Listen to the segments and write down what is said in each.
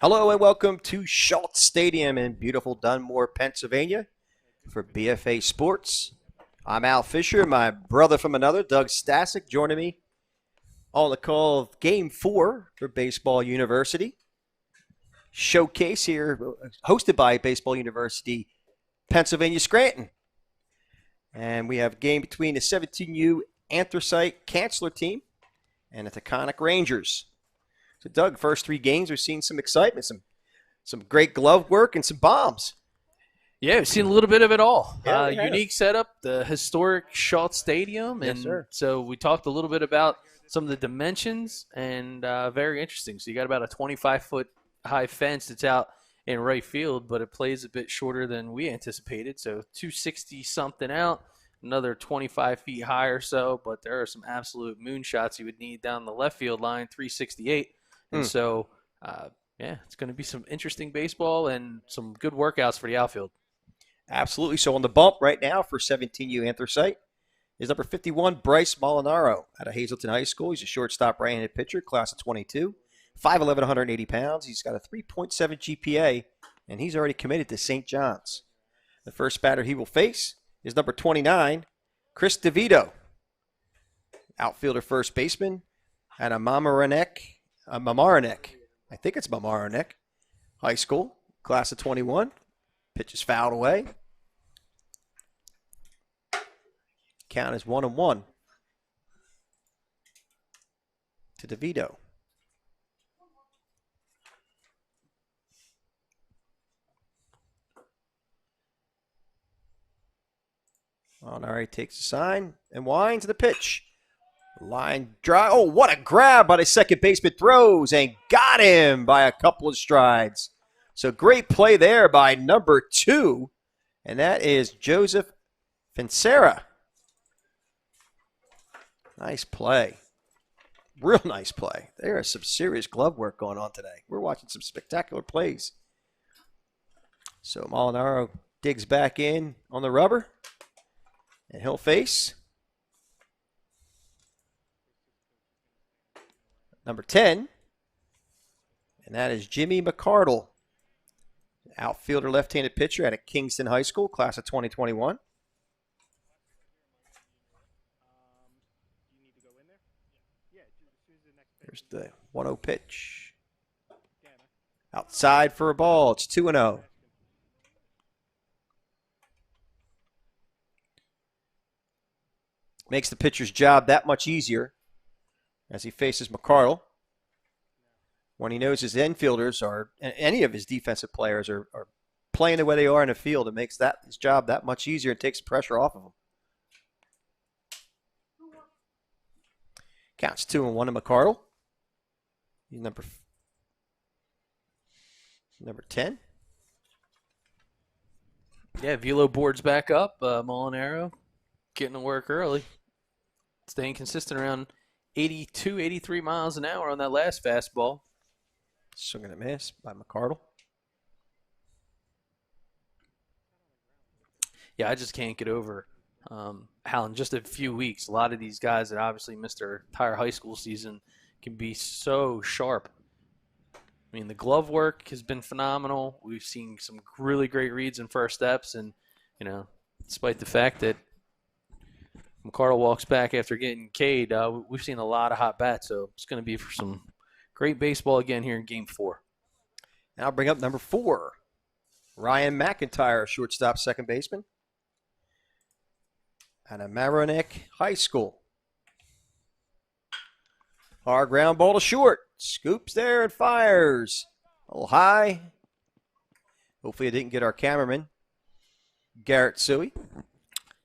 Hello and welcome to Schultz Stadium in beautiful Dunmore, Pennsylvania for BFA Sports. I'm Al Fisher, my brother from another, Doug Stasic, joining me on the call of Game 4 for Baseball University. Showcase here, hosted by Baseball University, Pennsylvania Scranton. And we have a game between the 17U Anthracite Kanzler team and the Taconic Rangers. So, Doug, first three games, we've seen some excitement, some great glove work, and some bombs. Yeah, we've seen a little bit of it all. Yeah, unique setup, the historic Schultz Stadium. And Yes, sir. so we talked a little bit about some of the dimensions, and very interesting. So you got about a 25-foot high fence that's out in right field, but it plays a bit shorter than we anticipated. So 260-something out, another 25 feet high or so, but there are some absolute moonshots you would need down the left field line, 368. And so, it's going to be some interesting baseball and some good workouts for the outfield. Absolutely. So on the bump right now for 17U Anthracite is number 51, BRYCE Molinaro out of Hazleton High School. He's a shortstop right-handed pitcher, class of 22, 5'11", 180 pounds. He's got a 3.7 GPA, and he's already committed to St. John's. The first batter he will face is number 29, Chris DeVito, outfielder first baseman at a Mamaroneck, I think it's Mamaroneck High School, class of 21. Pitch is fouled away. Count is 1-1 to DeVito. Molinaro takes the sign and winds the pitch. Line drive. Oh, what a grab by the second baseman. Throws and got him by a couple of strides. So great play there by number 2, and that is Joseph Fincera. Nice play. Real nice play. There is some serious glove work going on today. We're watching some spectacular plays. So Molinaro digs back in on the rubber, and he'll face number 10, and that is Jimmy McCardle, outfielder, left-handed pitcher out of Kingston High School, class of 2021. There's the 1-0 pitch. Outside for a ball. It's 2-0. Makes the pitcher's job that much easier as he faces McCardle. When he knows his infielders are, any of his defensive players are playing the way they are in the field, it makes his job that much easier and takes pressure off of him. Counts 2-1 to McCardle. He's number 10. Yeah, velo board's back up. Molinaro getting to work early. Staying consistent around 82, 83 miles an hour on that last fastball. Swing and a miss by McCardle. Yeah, I just can't get over how in just a few weeks, a lot of these guys that obviously missed their entire high school season can be so sharp. I mean, the glove work has been phenomenal. We've seen some really great reads and first steps, and, despite the fact that McCardle walks back after getting K'd, we've seen a lot of hot bats, so it's going to be for some great baseball again here in Game 4. Now I'll bring up number 4, Ryan McIntyre, shortstop, second baseman at a Mamaroneck High School. Hard ground ball to short. Scoops there and fires. A little high. Hopefully it didn't get our cameraman, Garrett Suey.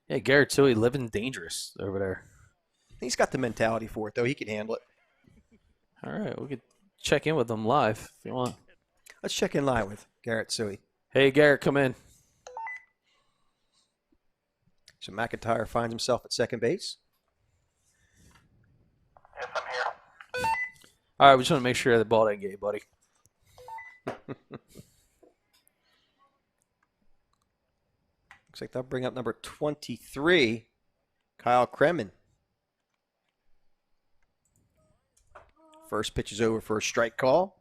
Yeah, Garrett Suey living dangerous over there. He's got the mentality for it, though. He can handle it. All right, we could check in with him live if you want. Let's check in live with Garrett Suey. Hey, Garrett, come in. So McIntyre finds himself at second base. Yes, I'm here. All right, we just want to make sure the ball didn't get you, buddy. Looks like they'll bring up number 23, Kyle Kremen. First pitch is over for a strike call.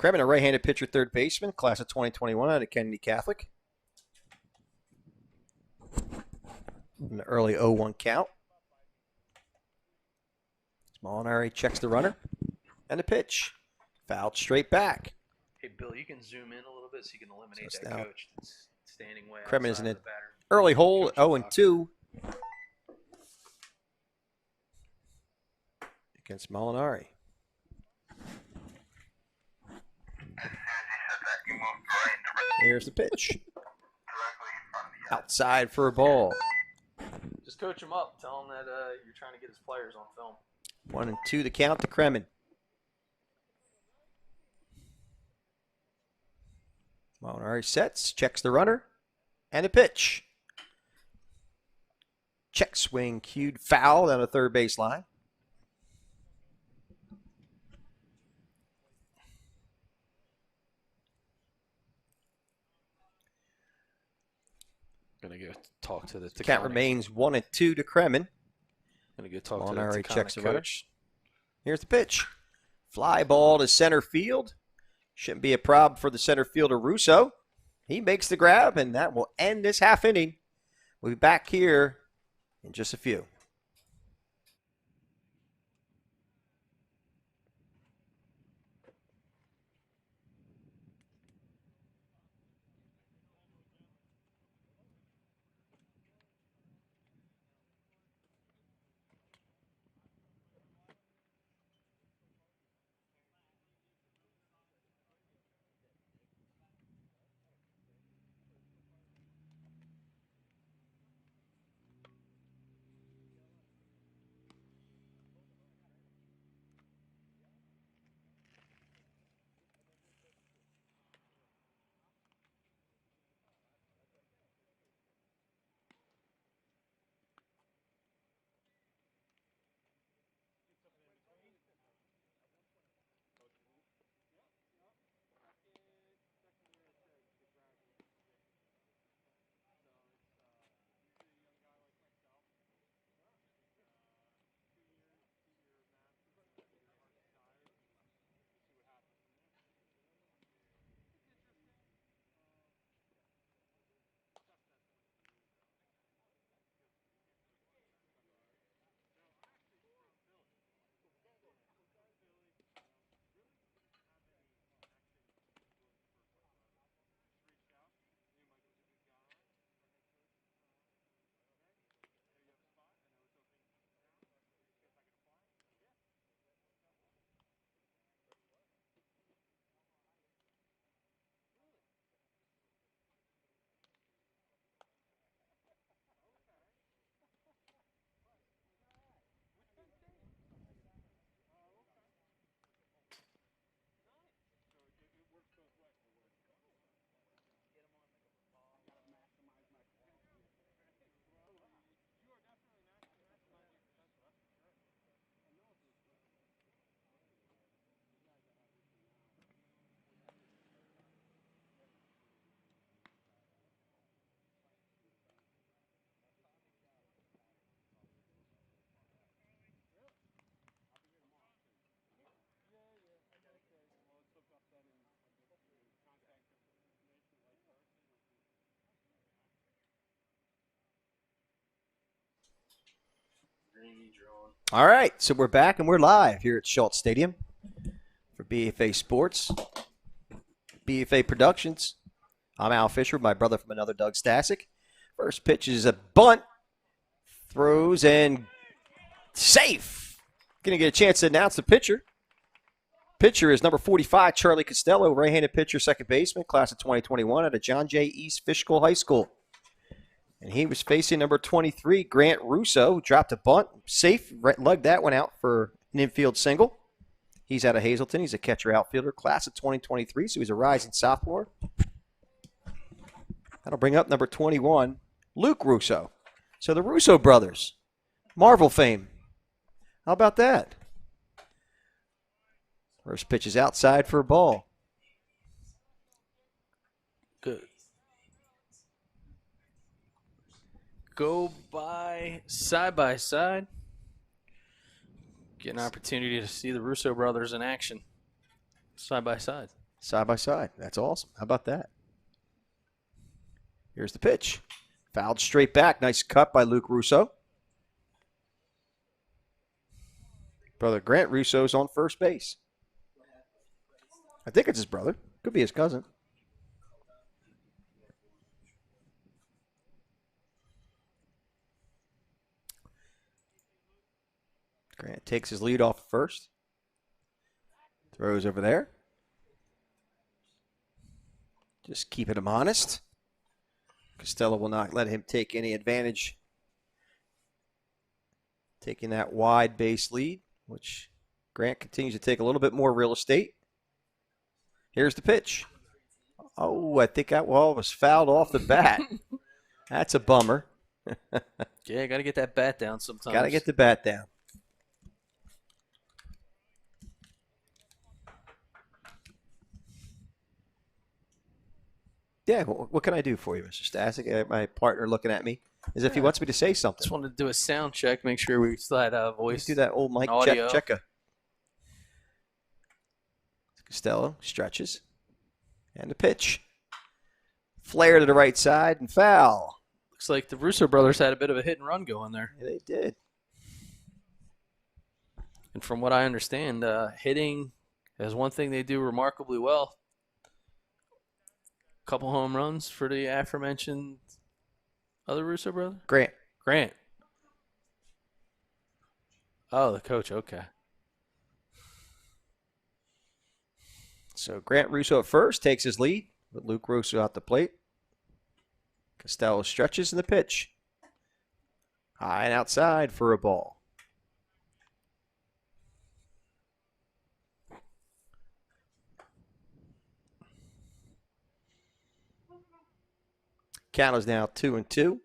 Kremen, a right-handed pitcher, third baseman, class of 2021 out of Kennedy Catholic. An early 0-1 count. Molinaro checks the runner. And the pitch. Fouled straight back. Hey, Bill, you can zoom in a little bit so you can eliminate So that now coach that's standing way Kremen is outside in of an the batter. early hole, Coach 0-2. Against Molinaro. Here's the pitch. Outside for a ball. Just coach him up. Tell him that you're trying to get his players on film. 1-2 the count to Kremen. Molinaro sets, checks the runner, and a pitch. Check swing cued foul down the third base line. Gonna go talk to the The count remains 1-2 to Kremen. Gonna go talk Molinaro to the checks Taconic the runner. coach. Here's the pitch. Fly ball to center field. Shouldn't be a problem for the center fielder, Russo. He makes the grab, and that will end this half inning. We'll be back here in just a few. All right, so we're back and we're live here at Schultz Stadium for BFA Sports, BFA Productions. I'm Al Fisher, my brother from another, Doug Stasic. First pitch is a bunt, throws and safe. Going to get a chance to announce the pitcher. Pitcher is number 45, Charlie Costello, right-handed pitcher, second baseman, class of 2021 out of John J. East Fishkill High School. And he was facing number 23, Grant Russo, who dropped a bunt, safe, lugged that one out for an infield single. He's out of Hazleton. He's a catcher outfielder, class of 2023, so he's a rising sophomore. That'll bring up number 21, Luke Russo. So the Russo brothers, Marvel fame. How about that? First pitch is outside for a ball. Good. Go by side. Get an opportunity to see the Russo brothers in action, side by side. Side by side. That's awesome. How about that? Here's the pitch. Fouled straight back. Nice cut by Luke Russo. Brother Grant Russo's on first base. I think it's his brother. Could be his cousin. Grant takes his lead off first. Throws over there. Just keeping him honest. Costello will not let him take any advantage. Taking that wide base lead, which Grant continues to take a little bit more real estate. Here's the pitch. Oh, I think that ball was fouled off the bat. That's a bummer. Yeah, got to get that bat down sometimes. Got to get the bat down. Yeah, what can I do for you, Mr. Stasic? My partner looking at me as if he wants me to say something. Just wanted to do a sound check, make sure we still had a voice. Let's do that old mic audio. checker. Costello stretches. And the pitch. Flare to the right side and foul. Looks like the Russo brothers had a bit of a hit and run going there. Yeah, they did. And from what I understand, hitting is one thing they do remarkably well. Couple home runs for the aforementioned other Russo brother? Grant. Oh, the coach. Okay. So Grant Russo at first takes his lead with Luke Russo out the plate. Costello stretches in the pitch. High and outside for a ball. Count is now 2-2 to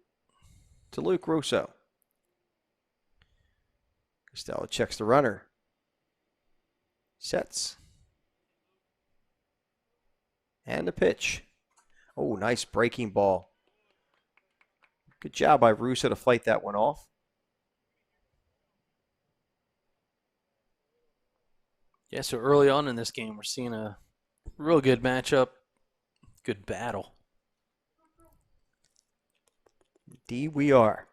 Luke Russo. Costello checks the runner. Sets. And the pitch. Oh, nice breaking ball. Good job by Russo to fight that one off. Yeah, so early on in this game, we're seeing a real good matchup, good battle. Indeed we are.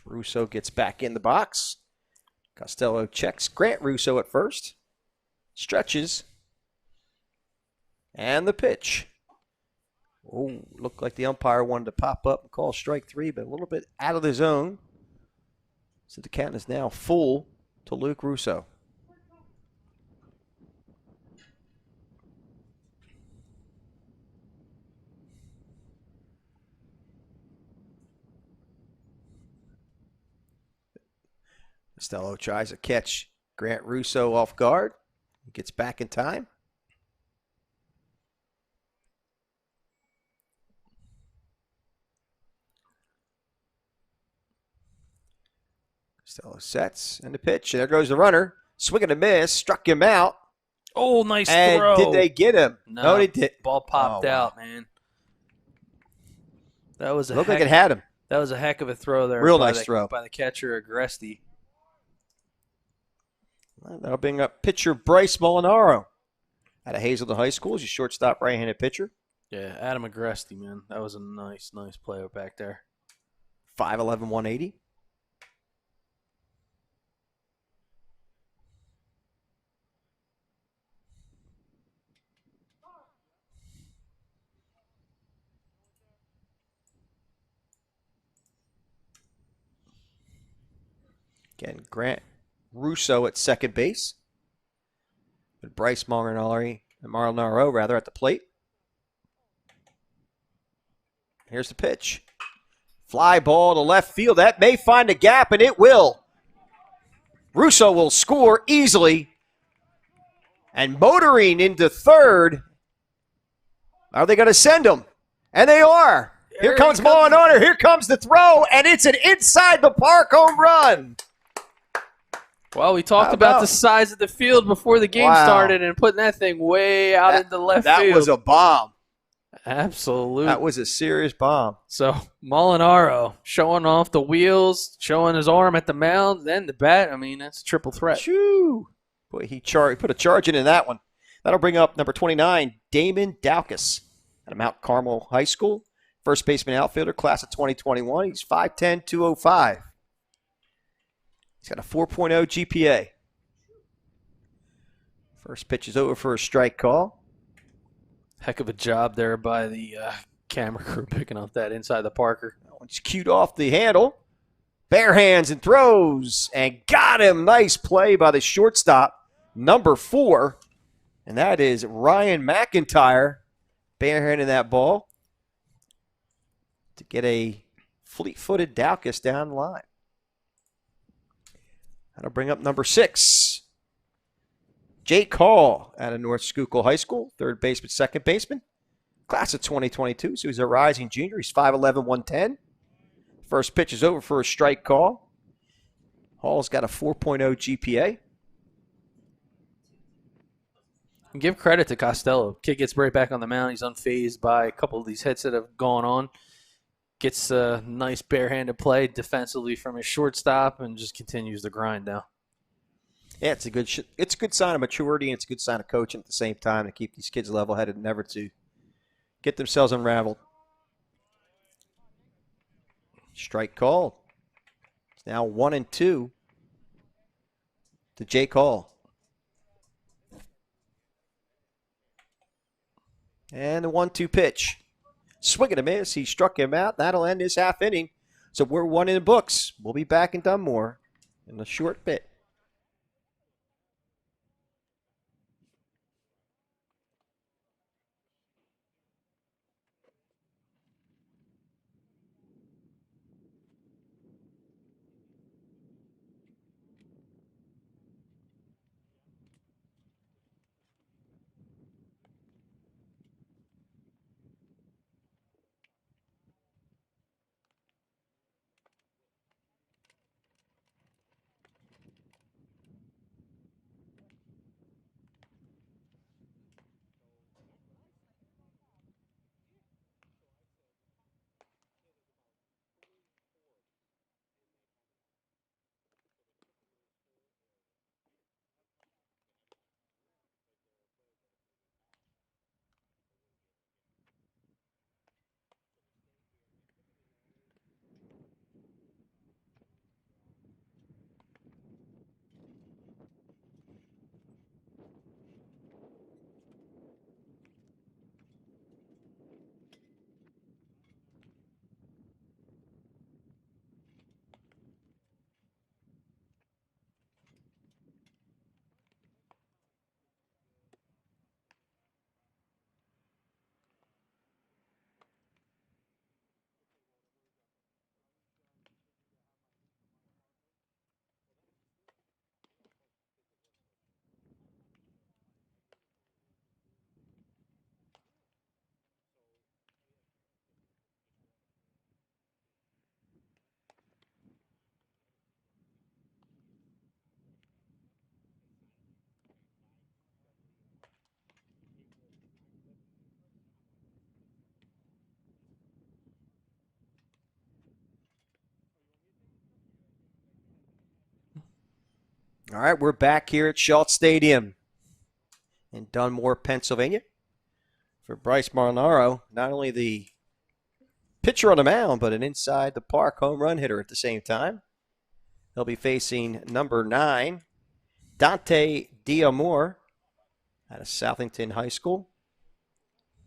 Russo gets back in the box. Costello checks Grant Russo at first. Stretches. And the pitch. Oh, looked like the umpire wanted to pop up and call strike three, but a little bit out of the zone. So the count is now full to Luke Russo. Costello tries to catch Grant Russo off guard. He gets back in time. Costello sets and the pitch. There goes the runner. Swing and a miss. Struck him out. Oh, nice and throw. Did they get him? No, they did. Ball popped wow. out, man. That was a Looked like it had him. That was a heck of a throw there. Real nice throw. By the catcher, AGRESI. Well, that'll bring up pitcher Bryce Molinaro out of Hazelton High School. He's a shortstop right-handed pitcher. Yeah, Adam AGRESI, man. That was a nice play back there. 5'11", 180. Again, Grant Russo at second base. With Bryce Molinaro at the plate. Here's the pitch. Fly ball to left field. That may find a gap, and it will. Russo will score easily. And motoring into third. Are they going to send him? And they are. Here comes Molinaro. Here comes the throw, and it's an inside the park home run. Well, we talked about the size of the field before the game started and putting that thing way out into left field. That was a bomb. Absolutely. That was a serious bomb. So, Molinaro showing off the wheels, showing his arm at the mound, then the bat. I mean, that's a triple threat. Shoo. Boy, he put a charge into that one. That'll bring up number 29, Damon Daukus out of Mount Carmel High School. First baseman outfielder, class of 2021. He's 5'10", 205. He's got a 4.0 GPA. First pitch is over for a strike call. Heck of a job there by the camera crew picking up that inside the Parker. That one's cued off the handle. Bare hands and throws. And got him. Nice play by the shortstop, number 4. And that is Ryan McIntyre. Barehanding that ball to get a fleet-footed Daukus down the line. That'll bring up number 6. Jake Hall out of North Schuylkill High School, third baseman, second baseman. Class of 2022, so he's a rising junior. He's 5'11", 110. First pitch is over for a strike call. Hall's got a 4.0 GPA. And give credit to Costello. Kid gets right back on the mound. He's unfazed by a couple of these hits that have gone on. Gets a nice barehanded play defensively from his shortstop and just continues to grind now. Yeah, it's a good sign of maturity, and it's a good sign of coaching at the same time to keep these kids level-headed and never to get themselves unraveled. Strike called. It's now 1-2 to Jake Hall. And the 1-2 pitch. Swing and a miss. He struck him out. That'll end this half inning. So we're 1 in the books. We'll be back in Dunmore in a short bit. All right, we're back here at Schultz Stadium in Dunmore, Pennsylvania. For Bryce Molinaro, not only the pitcher on the mound, but an inside the park home run hitter at the same time. He'll be facing number 9, Dante Diamore out of Southington High School.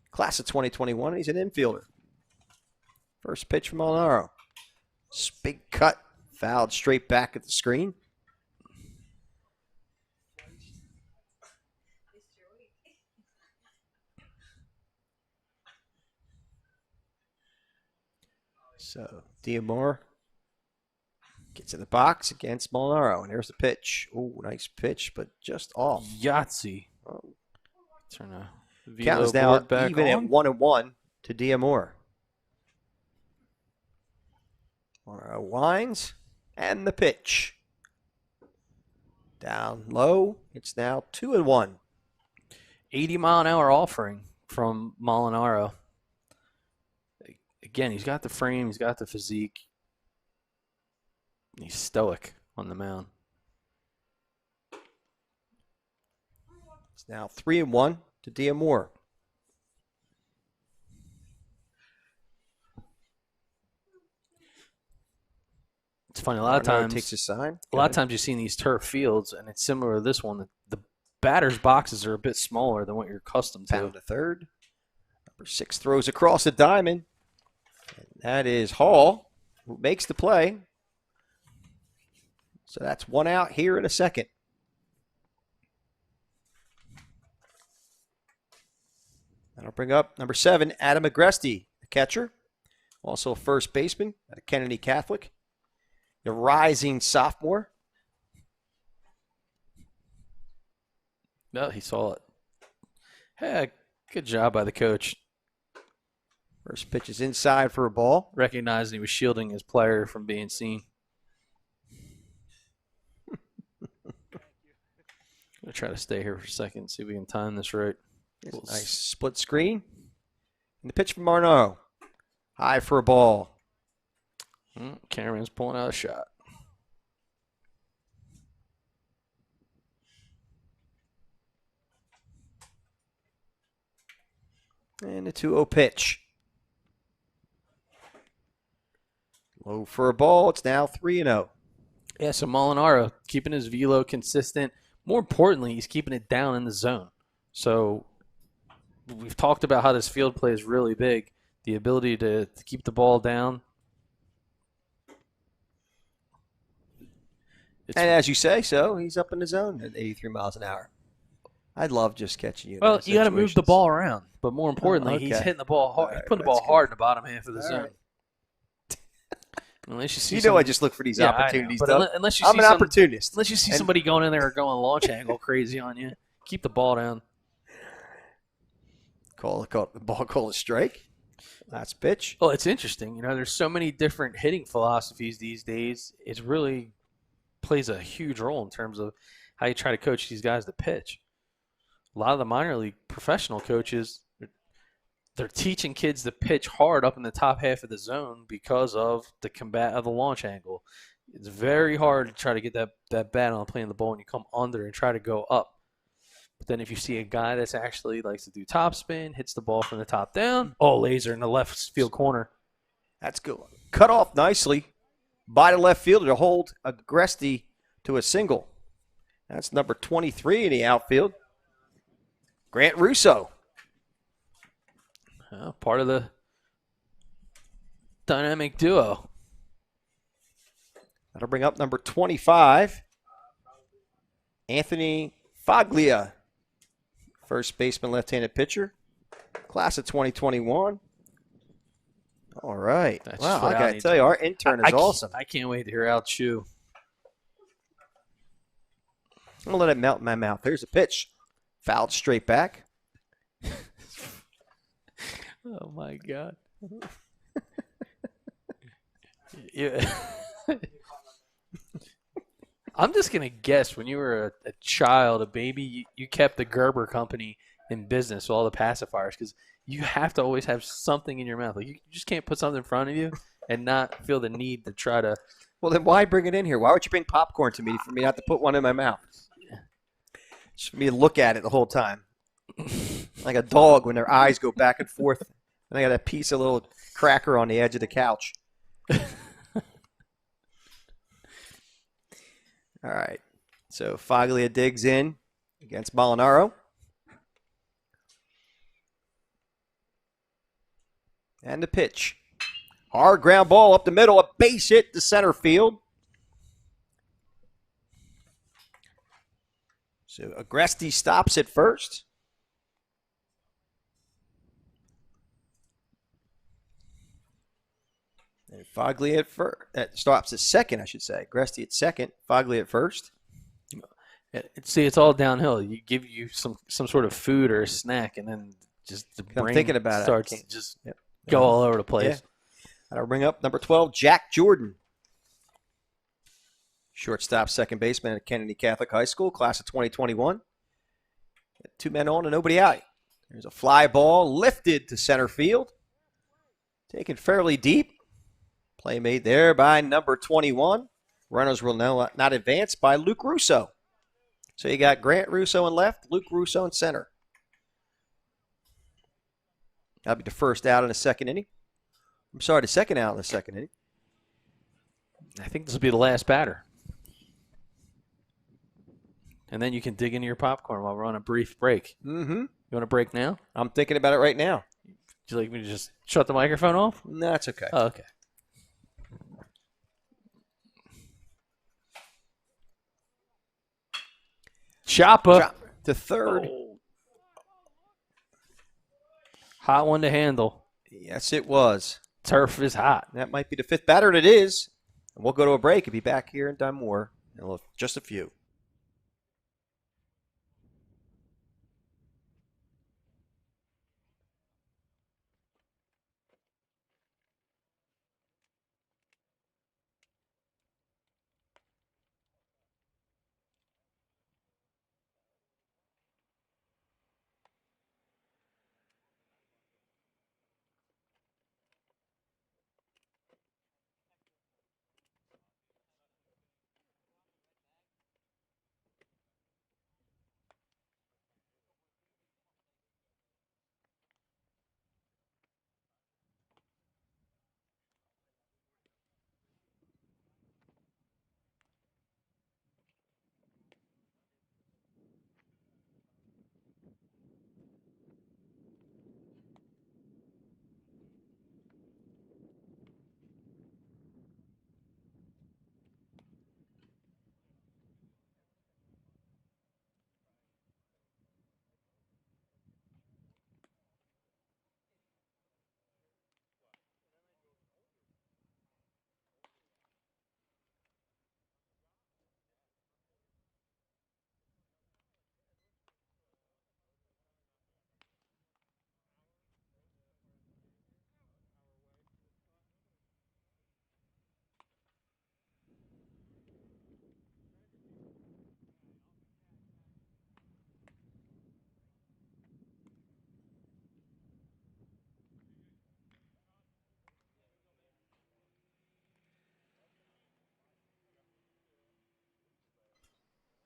Class of 2021, he's an infielder. First pitch from Molinaro. Big cut, fouled straight back at the screen. So Diamore gets in the box against Molinaro, and here's the pitch. Oh, nice pitch, but just off. Yahtzee. Oh. Turn a Count is now even at 1-1 to Diamore. Molinaro winds, and the pitch. Down low, it's now 2-1. 80-mile-an-hour offering from Molinaro. Again, he's got the frame, he's got the physique. He's stoic on the mound. It's now 3-1 to Diamore. It's funny. A lot of times, takes a sign. A lot of times you see in these turf fields, and it's similar to this one. The batter's boxes are a bit smaller than what you're accustomed to. Pound to third. Number 6 throws across the diamond. And that is Hall, who makes the play. So that's 1 out here in a second. That'll bring up number 7, Adam AGRESI, the catcher. Also a first baseman at a Kennedy Catholic. The rising sophomore. No, he saw it. Hey, good job by the coach. First pitch is inside for a ball. Recognizing he was shielding his player from being seen. I'm going to try to stay here for a second, see if we can time this right. Nice split screen. And the pitch from Molinaro. High for a ball. Cameron's pulling out a shot. And the 2-0 pitch. Low for a ball. It's now 3-0. Yeah, so Molinaro keeping his velo consistent. More importantly, he's keeping it down in the zone. So we've talked about how this field play is really big. The ability to keep the ball down. And as you say, so he's up in the zone at 83 miles an hour. I love just catching you. Well, you got to move the ball around. But more importantly, okay. he's hitting the ball hard. Right, He's putting the ball hard in the bottom half of the zone. Right. Unless you see I just look for these opportunities. I know, but unless you I'm see an opportunist. Unless you see somebody going in there or going launch angle crazy on you, keep the ball down. Call the ball, call a strike. Last pitch. Well, it's interesting. You know, there's so many different hitting philosophies these days. It really plays a huge role in terms of how you try to coach these guys to pitch. A lot of the minor league professional coaches, they're teaching kids to pitch hard up in the top half of the zone because of the combat of the launch angle. It's very hard to try to get that bat on playing the ball when you come under and try to go up. But then if you see a guy that's actually likes to do top spin, hits the ball from the top down, laser in the left field corner. That's good. Cut off nicely by the left fielder to hold AGRESI to a single. That's number 23 in the outfield. Grant Russo. Part of the dynamic duo. That'll bring up number 25, Anthony Foglia. First baseman, left-handed pitcher. Class of 2021. All right. Wow, I got to tell you, our intern is awesome. I can't wait to hear Al chew. I'm going to let it melt in my mouth. There's a pitch. Fouled straight back. Oh, my God. Yeah. I'm just going to guess when you were a child, a baby, you kept the Gerber company in business with all the pacifiers because you have to always have something in your mouth. Like you just can't put something in front of you and not feel the need to try to. Well, then why bring it in here? Why would you bring popcorn to me for me not to put one in my mouth? Just for me to look at it the whole time. Like a dog when their eyes go back and forth. And I got a piece of little cracker on the edge of the couch. All right. So Foglia digs in against Molinaro. And the pitch. Hard ground ball up the middle. A base hit to center field. So AGRESI stops at first. And Foglia at first. Stops at second, I should say. AGRESI at second. Foglia at first. See, it's all downhill. You give you some sort of food or a snack, and then just the brain thinking about starts to just go all over the place. Yeah. That'll bring up number 12, Jack Jordan. Shortstop, second baseman at Kennedy Catholic High School, class of 2021. 2 men on and nobody out. There's a fly ball lifted to center field. Taken fairly deep. Play made there by number 21. Runners will now not advance by Luke Russo. So you got Grant Russo in left, Luke Russo in center. That'll be the first out in the second inning. I'm sorry, the second out in the second inning. I think this will be the last batter. And then you can dig into your popcorn while we're on a brief break. Mm-hmm. You want to break now? I'm thinking about it right now. Would you like me to just shut the microphone off? No, that's okay. Oh, okay. Chopper. Chop to third. Oh. Hot one to handle. Yes, it was. Turf is hot. That might be the fifth batter, and it is. And we'll go to a break and be back here in Dunmore in just a few.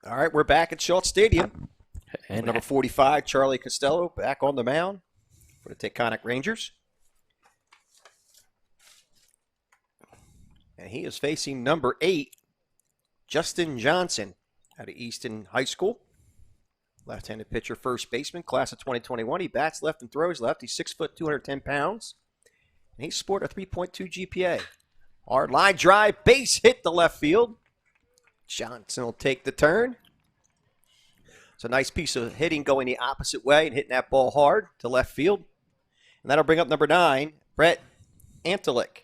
All right, we're back at Schultz Stadium. And Number 45, Charlie Costello, back on the mound for the Taconic Rangers. And he is facing number 8, Justin Johnson, out of Easton High School. Left-handed pitcher, first baseman, class of 2021. He bats left and throws left. He's 6 foot, 210 pounds. And he's sporting a 3.2 GPA. Hard line drive, base hit to left field. Johnson will take the turn. It's a nice piece of hitting going the opposite way and hitting that ball hard to left field. And that'll bring up number 9, Brett Anthracite,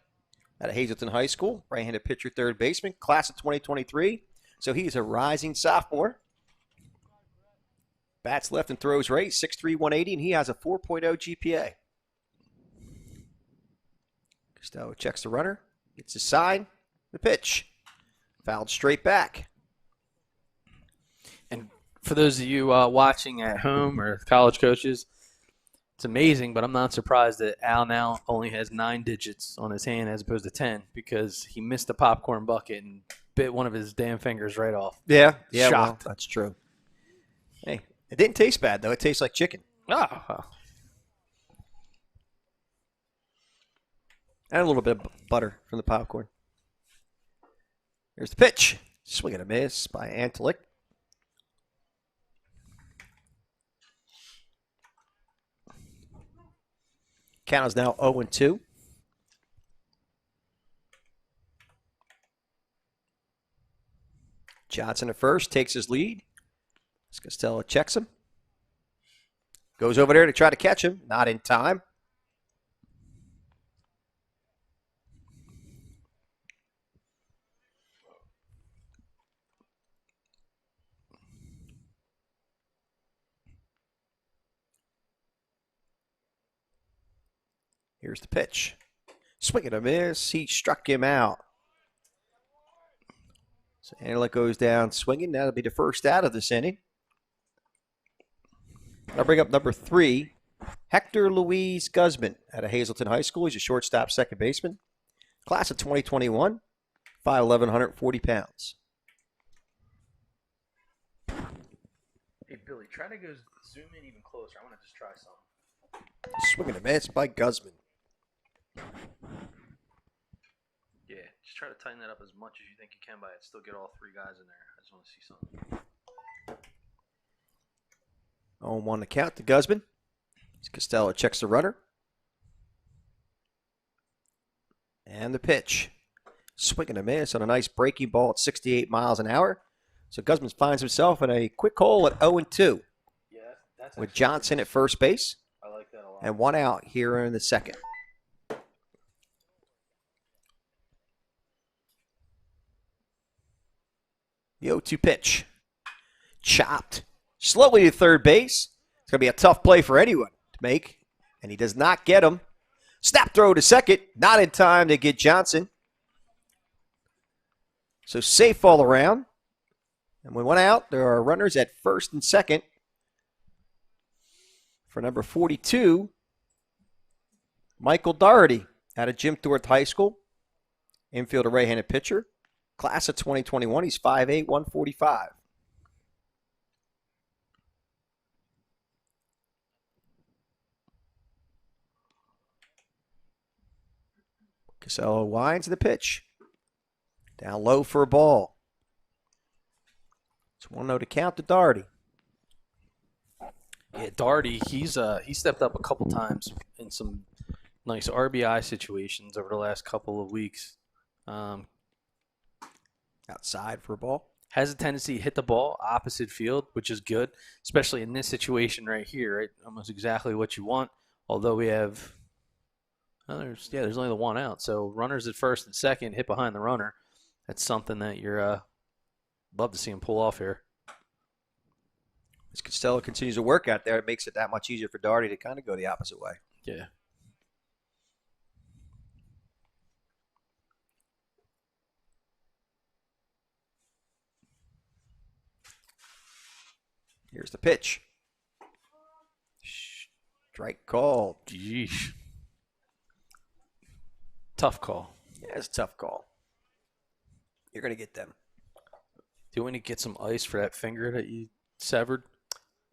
out of Hazleton High School. Right-handed pitcher, third baseman, class of 2023. So he's a rising sophomore. Bats left and throws right, 6'3", 180, and he has a 4.0 GPA. Costello checks the runner, gets his sign, the pitch. Fouled straight back. And for those of you watching at home or college coaches, it's amazing, but I'm not surprised that Al now only has 9 digits on his hand as opposed to 10 because he missed the popcorn bucket and bit one of his damn fingers right off. Yeah, Shocked. well, that's true. Hey, it didn't taste bad, though. It tastes like chicken. Oh. And a little bit of butter from the popcorn. Here's the pitch. Swing and a miss by Anthracite. Count is now 0-2. Johnson at first, takes his lead. Costello checks him. Goes over there to try to catch him. Not in time. Here's the pitch. Swing and a miss. He struck him out. So Anthracite goes down swinging. That'll be the first out of this inning. I'll bring up number 3, Hector Luis Guzman, out of Hazleton High School. He's a shortstop, second baseman. Class of 2021, 5'11", 140 pounds. Hey, Billy, try to go zoom in even closer. I want to just try something. Swing and a miss by Guzman. Yeah, just try to tighten that up as much as you think you can by it. Still get all three guys in there. I just want to see something. 0-1 to count to Guzman. Costello checks the runner. And the pitch. Swing and a miss on a nice breaking ball at 68 miles an hour. So Guzman finds himself in a quick hole at 0-2. Yeah, that's With Johnson at first base. I like that a lot. And one out here in the second. The 0-2 pitch. Chopped. Slowly to third base. It's going to be a tough play for anyone to make. And he does not get him. Snap throw to second. Not in time to get Johnson. So safe all around. And with one out, there are runners at first and second. For number 42, Michael Doherty out of Jim Thorpe High School. Infielder, right-handed pitcher. Class of 2021. He's 5'8", 145. Costello winds the pitch. Down low for a ball. It's 1-0 to count to Doherty. Yeah, Doherty, he stepped up a couple times in some nice RBI situations over the last couple of weeks. Outside for a ball. Has a tendency to hit the ball opposite field, which is good, especially in this situation right here. Right? Almost exactly what you want. Although we have, there's only the one out. So runners at first and second, hit behind the runner. That's something that you're love to see him pull off here. As Costello continues to work out there, it makes it that much easier for Doherty to kind of go the opposite way. Yeah. Here's the pitch. Strike call. Jeez. Tough call. Yeah, it's a tough call. You're going to get them. Do you want to get some ice for that finger that you severed?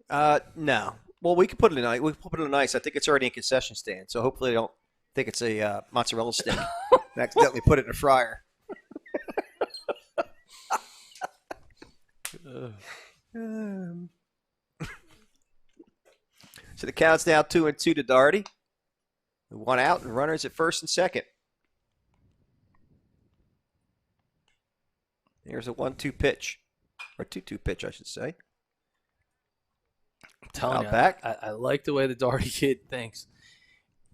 No. Well, we can put it in ice. We can put it in ice. I think it's already in concession stand, so hopefully they don't think it's a mozzarella stick. And accidentally put it in a fryer. So the count's now 2-2 to Doherty. One out and runners at first and second. Here's a 1-2 pitch. Or 2-2 pitch, I should say. I'm telling you, back. I like the way the Doherty kid thinks.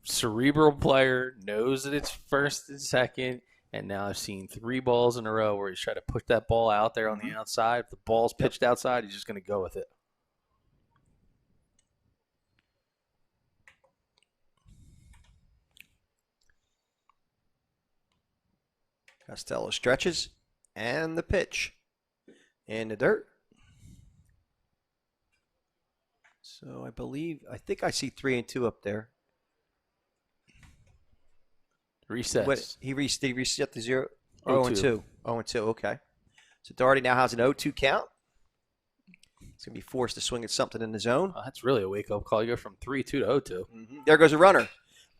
Cerebral player, knows that it's first and second, and now I've seen 3 balls in a row where he's trying to put that ball out there on the outside. If the ball's pitched outside, he's just going to go with it. Costello stretches, and the pitch. In the dirt. So I think I see 3-2 up there. Resets. He reset the 0. 0-2. 0-2, okay. So Doherty now has an 0-2 count. He's going to be forced to swing at something in the zone. Oh, that's really a wake-up call. You go from 3-2 to 0-2. There goes a runner.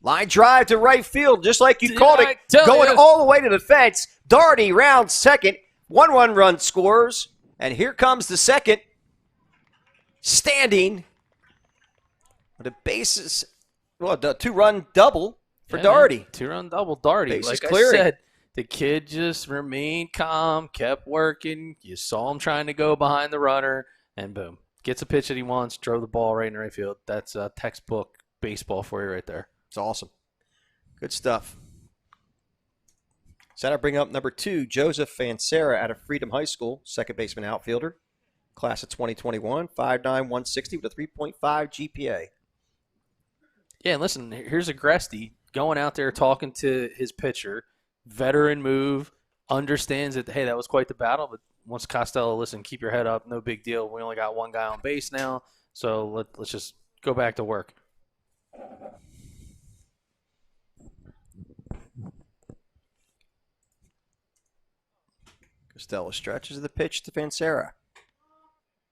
Line drive to right field, just like you called it. Tell Going you. all the way to the fence. Doherty rounds second. 1-1 run scores. And here comes the second. Standing. With a bases. Well, the 2-run double for Doherty. 2-run double. Doherty. Bases Like clearing. I said, the kid just remained calm, kept working. You saw him trying to go behind the runner, and boom. Gets a pitch that he wants, drove the ball right in the right field. That's a textbook baseball for you right there. It's awesome. Good stuff. So that'll bring up number 2, Joseph Fansera out of Freedom High School, second baseman outfielder. Class of 2021, 5'9", 160 with a 3.5 GPA. Yeah, and listen, here's AGRESI going out there talking to his pitcher. Veteran move, understands that, hey, that was quite the battle, but wants Costello, listen, keep your head up, no big deal. We only got one guy on base now, so let's just go back to work. Costello stretches the pitch to Fansera.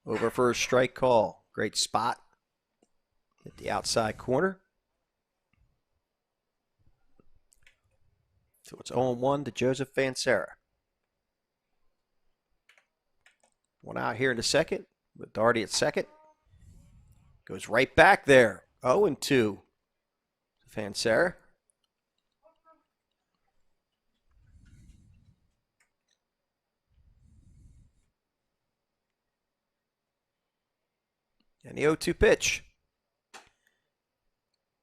Over for a strike call. Great spot at the outside corner. So it's 0-1 to Joseph Vansera. One out here in the second with Darty at second. Goes right back there. 0-2 to Vansera. And the 0-2 pitch.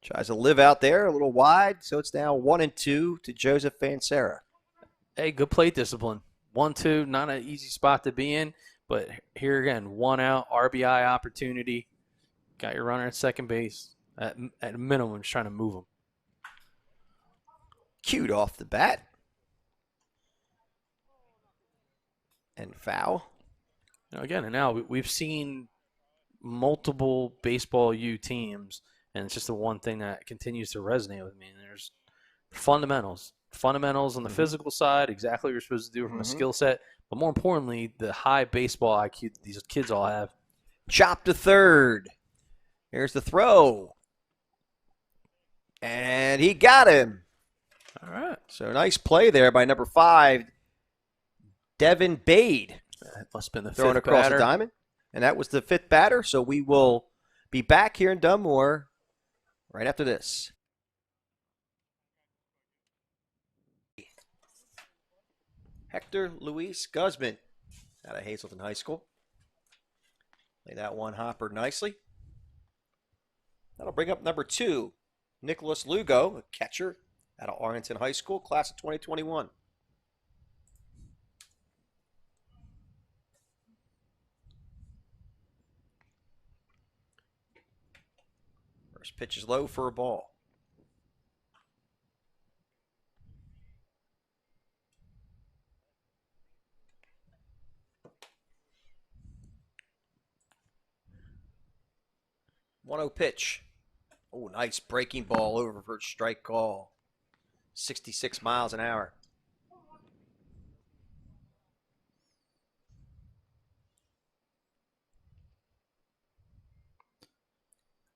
Tries to live out there a little wide, so it's now 1-2 to Joseph Vansera. Hey, good plate discipline. 1-2, not an easy spot to be in, but here again, 1 out, RBI opportunity. Got your runner at second base. At a minimum, just trying to move him. Cued off the bat. And foul. Now, again, and now we've seen multiple baseball U teams, and it's just the one thing that continues to resonate with me. And there's fundamentals on the physical side, exactly what you're supposed to do from a skill set, but more importantly, the high baseball IQ that these kids all have. Chop to third. Here's the throw. And he got him. All right. So nice play there by number 5, Devin Bade. That must have been the Throwing fifth across batter. the diamond. And that was the 5th batter. So we will be back here in Dunmore right after this. Hector Luis Guzman out of Hazleton High School. Play that one hopper nicely. That'll bring up number 2, Nicholas Lugo, a catcher out of Arlington High School, class of 2021. First pitch is low for a ball. One-zero pitch. Oh, nice breaking ball over for a strike call. 66 miles an hour.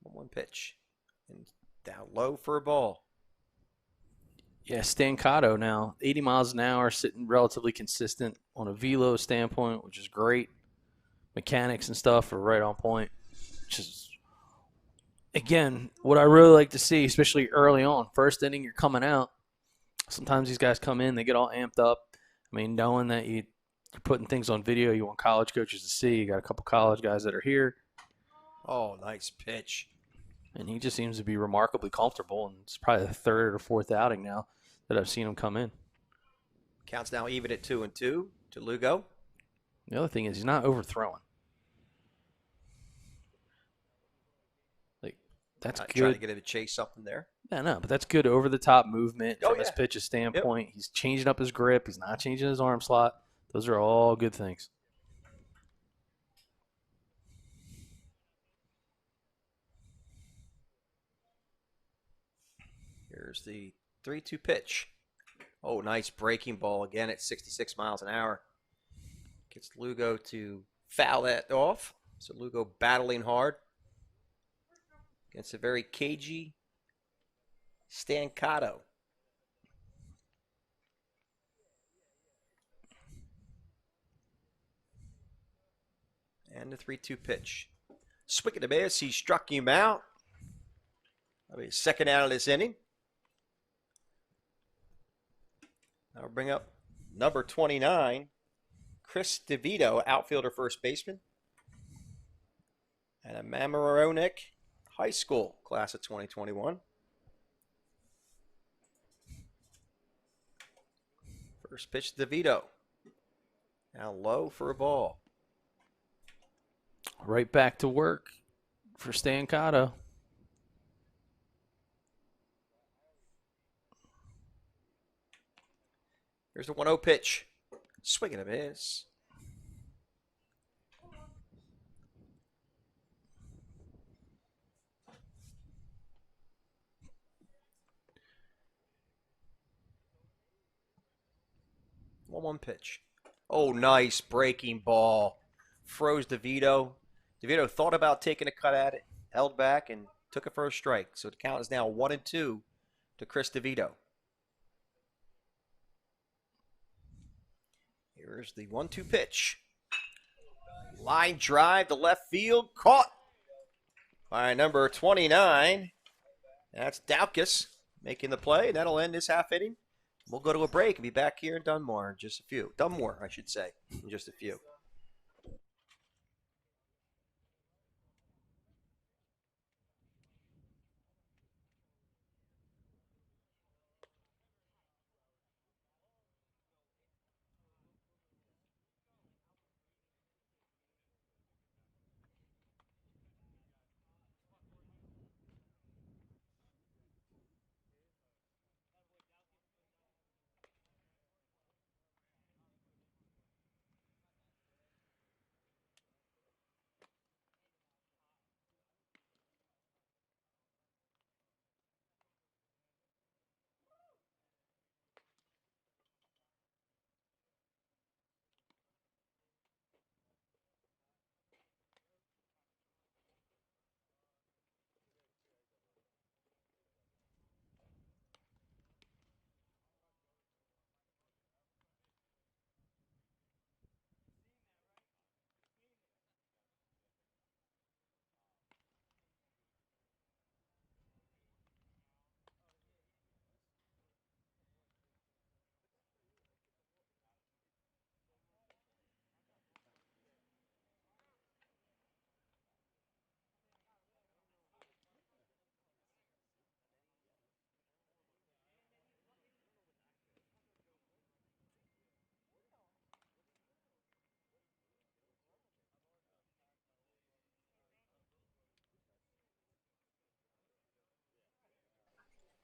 One pitch. And down low for a ball. Yeah, Stancato now, 80 miles an hour, sitting relatively consistent on a velo standpoint, which is great. Mechanics and stuff are right on point, which is, again, what I really like to see, especially early on. First inning, you're coming out. Sometimes these guys come in, they get all amped up. I mean, knowing that you're putting things on video, you want college coaches to see. You got a couple college guys that are here. Oh, nice pitch. And he just seems to be remarkably comfortable, and it's probably the 3rd or 4th outing now that I've seen him come in. Counts now even at 2-2 to Lugo. The other thing is he's not overthrowing. Like, that's good. Trying to get him to chase something there. Yeah, no, but that's good over-the-top movement Oh, from his yeah. pitch's standpoint. Yep. He's changing up his grip. He's not changing his arm slot. Those are all good things. Here's the 3-2 pitch. Oh, nice breaking ball again at 66 miles an hour. Gets Lugo to foul that off. So Lugo battling hard against a very cagey Stancato. And the 3-2 pitch. Swing and a miss. He struck him out. That'll be his 2nd out of this inning. I'll bring up number 29, Chris DeVito, outfielder, first baseman, and a Mamaroneck High School, class of 2021. First pitch, DeVito. Now low for a ball. Right back to work for Stancato. Here's the 1-0 pitch. Swing and a miss. One pitch. Oh, nice breaking ball froze DeVito. DeVito thought about taking a cut at it, held back, and took it for a strike. So the count is now 1-2 to Chris DeVito. Here's the 1-2 pitch. Line drive to left field, caught by number 29. That's Daukus making the play, and that'll end this half inning. We'll go to a break and be back here in Dunmore in just a few. Dunmore, I should say, in just a few.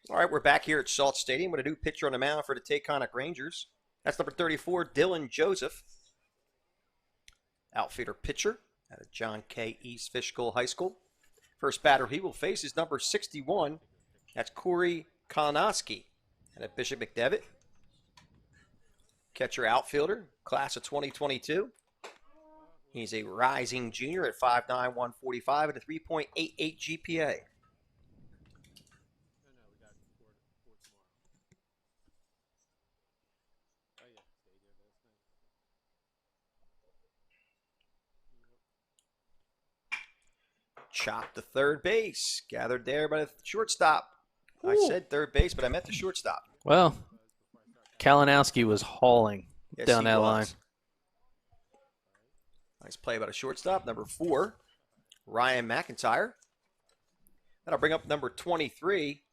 All right, we're back here at Salt Stadium with a new pitcher on the mound for the Taconic Rangers. That's number 34, Dylan Joseph. Outfielder pitcher out of John K. East Fishkill High School. First batter he will face is number 61. That's Corey Kalnoski out of Bishop McDevitt. Catcher outfielder, class of 2022. He's a rising junior at 5'9", 145 and a 3.88 GPA. Chopped to third base. Gathered there by the shortstop. Ooh. I said third base, but I meant the shortstop. Well, Kalinowski was hauling down that line. Nice play by the shortstop. Number 4, Ryan McIntyre. That'll bring up number 23,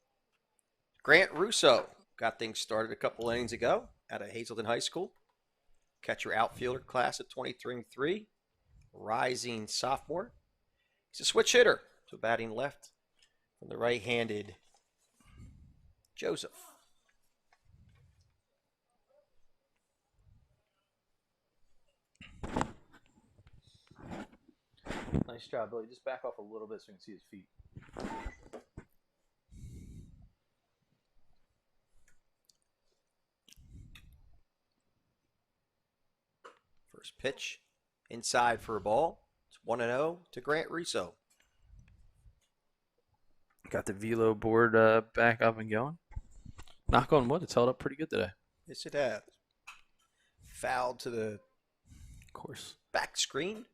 Grant Russo. Got things started a couple innings ago out of Hazelton High School. Catcher outfielder, class of 2023. Rising sophomore. He's a switch hitter, so batting left from the right-handed Joseph. Nice job, Billy. Just back off a little bit so you can see his feet. First pitch, inside for a ball. It's 1-0 to Grant Russo. Got the velo board back up and going. Knock on wood, it's held up pretty good today. Yes, it has. Foul to the, of course, back screen.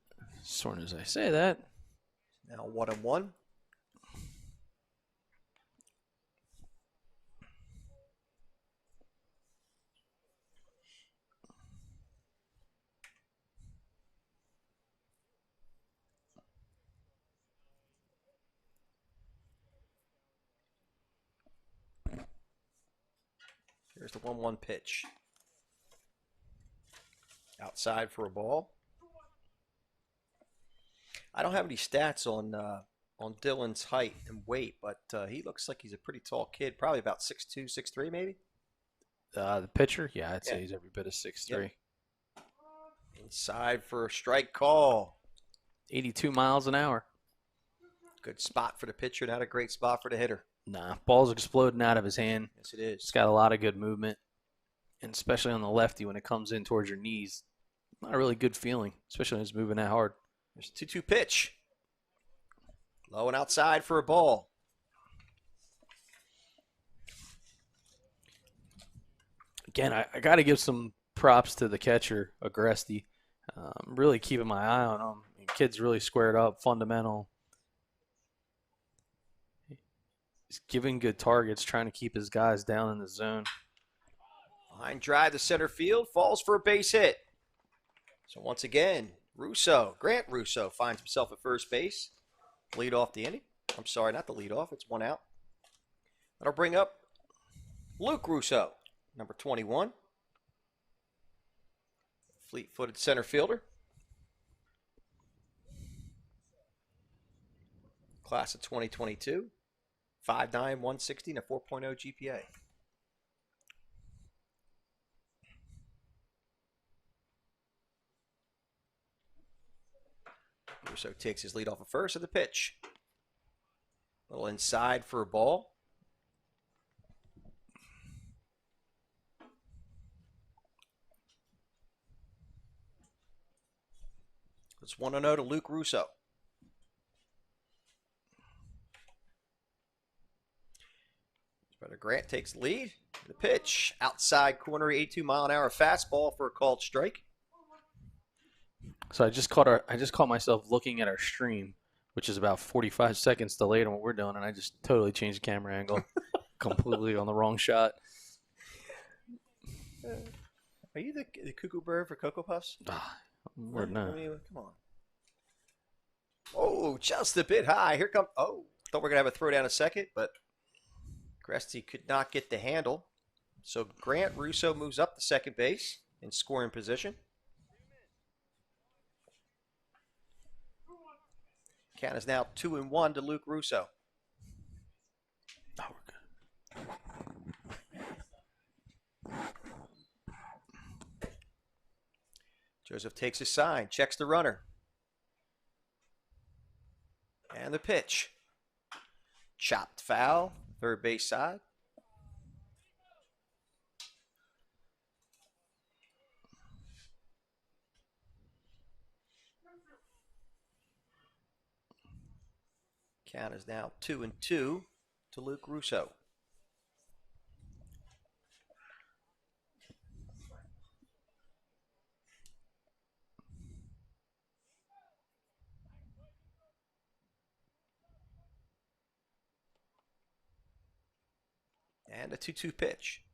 As soon as I say that. Now 1-1. Here's the 1-1 pitch. Outside for a ball. I don't have any stats on Dylan's height and weight, but he looks like he's a pretty tall kid, probably about 6'2", 6'3", maybe. The pitcher, yeah, I'd say he's every bit of 6'3". Yep. Inside for a strike call. 82 miles an hour. Good spot for the pitcher, not a great spot for the hitter. Nah, ball's exploding out of his hand. Yes, it is. It's got a lot of good movement, and especially on the lefty when it comes in towards your knees. not a really good feeling, especially when it's moving that hard. There's a 2-2 pitch. Low and outside for a ball. Again, I got to give some props to the catcher, AGRESI. Really keeping my eye on him. Kid's really squared up, fundamental. He's giving good targets, trying to keep his guys down in the zone. Line drive to center field, falls for a base hit. So once again, Grant Russo finds himself at first base. Lead off the inning. I'm sorry, not the lead off. It's 1 out. That'll bring up Luke Russo, number 21. Fleet-footed center fielder. Class of 2022. 5'9", 160, and a 4.0 GPA. Russo takes his lead off of first of the pitch. A little inside for a ball. It's 1-0 to Luke Russo. Brother Grant takes the lead. The pitch, outside corner, 82-mile-an-hour fastball for a called strike. So I just caught myself looking at our stream, which is about 45 seconds delayed on what we're doing, and I just totally changed the camera angle, completely on the wrong shot. Are you the cuckoo bird for Cocoa Puffs? We're not. Come on. Oh, just a bit high. Here comes. Oh, thought we were gonna have a throw down a second, but AGRESI could not get the handle. So Grant Russo moves up to second base in scoring position. Count is now 2-1 to Luke Russo. Oh, we're good. Joseph takes his sign, checks the runner. And the pitch. Chopped foul, third base side. Count is now 2-2 to Luke Russo. And a 2-2 pitch.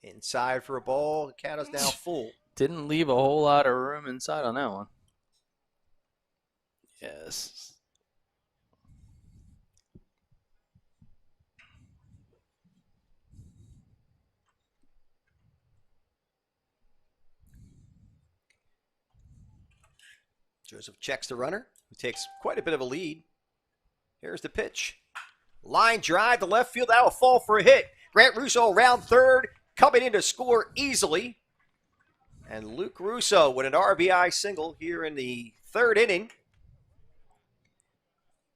Inside for a ball. The count is now full. Didn't leave a whole lot of room inside on that one. Yes. Joseph checks the runner, who takes quite a bit of a lead. Here's the pitch. Line drive to left field. That will fall for a hit. Grant Russo around third, coming in to score easily. And Luke Russo with an RBI single here in the third inning.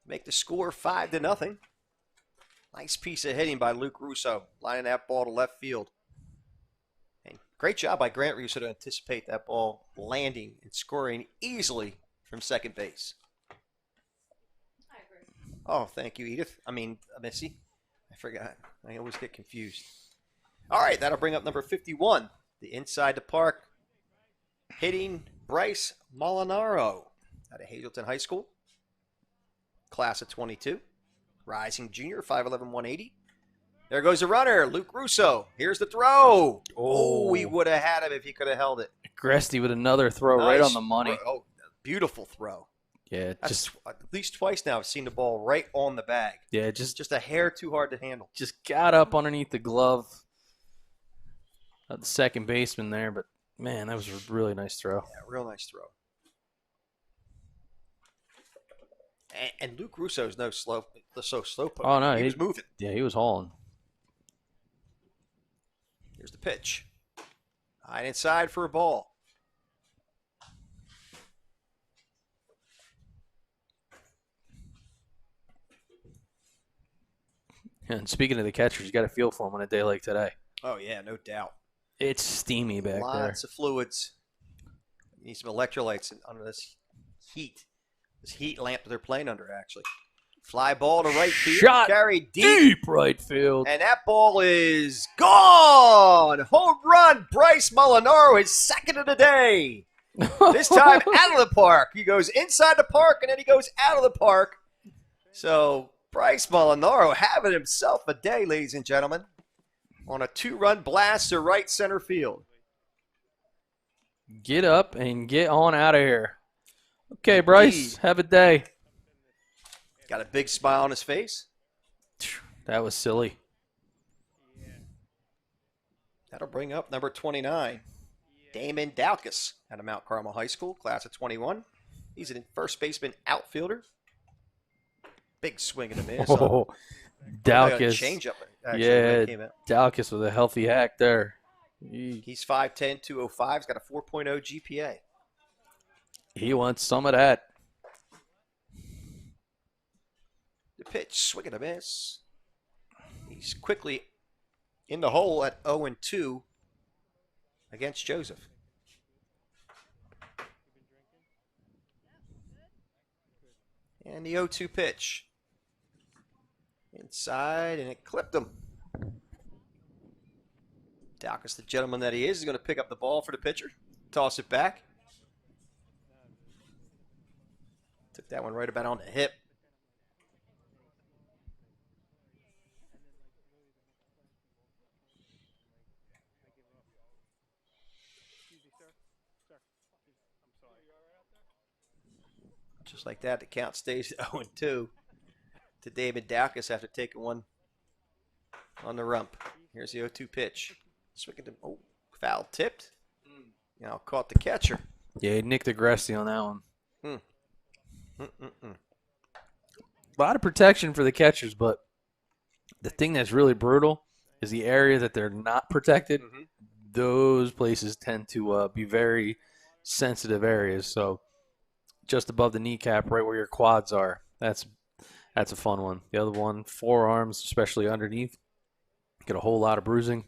Make the score 5-0. Nice piece of hitting by Luke Russo, lining that ball to left field. And great job by Grant Russo to anticipate that ball landing and scoring easily from second base. Oh, thank you, Edith. Missy. I forgot. I always get confused. All right, that'll bring up number 51, the inside the park hitting BRYCE MOLINARO out of Hazleton High School. Class of 22. Rising junior, 5'11", 180. There goes the runner, Luke Russo. Here's the throw. Oh, he would have had him if he could have held it. AGRESI with another throw right on the money. Oh, beautiful throw. Yeah, just at least twice now I've seen the ball right on the bag. Yeah, just a hair too hard to handle. Just got up underneath the glove of the second baseman there, but man, that was a really nice throw. Yeah, real nice throw. And Luke Russo's so slow. Oh no, he was moving. Yeah, he was hauling. Here's the pitch. High inside for a ball. And speaking of the catchers, you got to feel for them on a day like today. Oh, yeah, no doubt. It's steamy back there. Lots of fluids. You need some electrolytes under this heat lamp that they're playing under, actually. Fly ball to right field. Shot Carried deep right field. And that ball is gone. Home run. Bryce Molinaro, his second of the day. This time out of the park. He goes inside the park, and then he goes out of the park. So Bryce Molinaro having himself a day, ladies and gentlemen, on a 2-run blast to right center field. Get up and get on out of here. Okay, Bryce, have a day. Got a big smile on his face. That was silly. That'll bring up number 29, Damon Daukus out of Mount Carmel High School, class of 21. He's a first baseman outfielder. Big swing and a miss. Oh, Daukus. Change up. Yeah, Daukus with a healthy hack there. He's 5'10", 205. He's got a 4.0 GPA. He wants some of that. The pitch, swing and a miss. He's quickly in the hole at 0-2 against Joseph. And the 0-2 pitch. Inside, and it clipped him. Daukus, the gentleman that he is going to pick up the ball for the pitcher. Toss it back. Took that one right about on the hip. Just like that, the count stays at 0-2 to David Daukus after taking one on the rump. Here's the 0-2 pitch. Swinging to, foul tipped. Now caught the catcher. Yeah, he nicked AGRESI on that one. A lot of protection for the catchers, but the thing that's really brutal is the area that they're not protected. Those places tend to be very sensitive areas. So just above the kneecap, right where your quads are, that's a fun one. The other one, forearms, especially underneath, get a whole lot of bruising.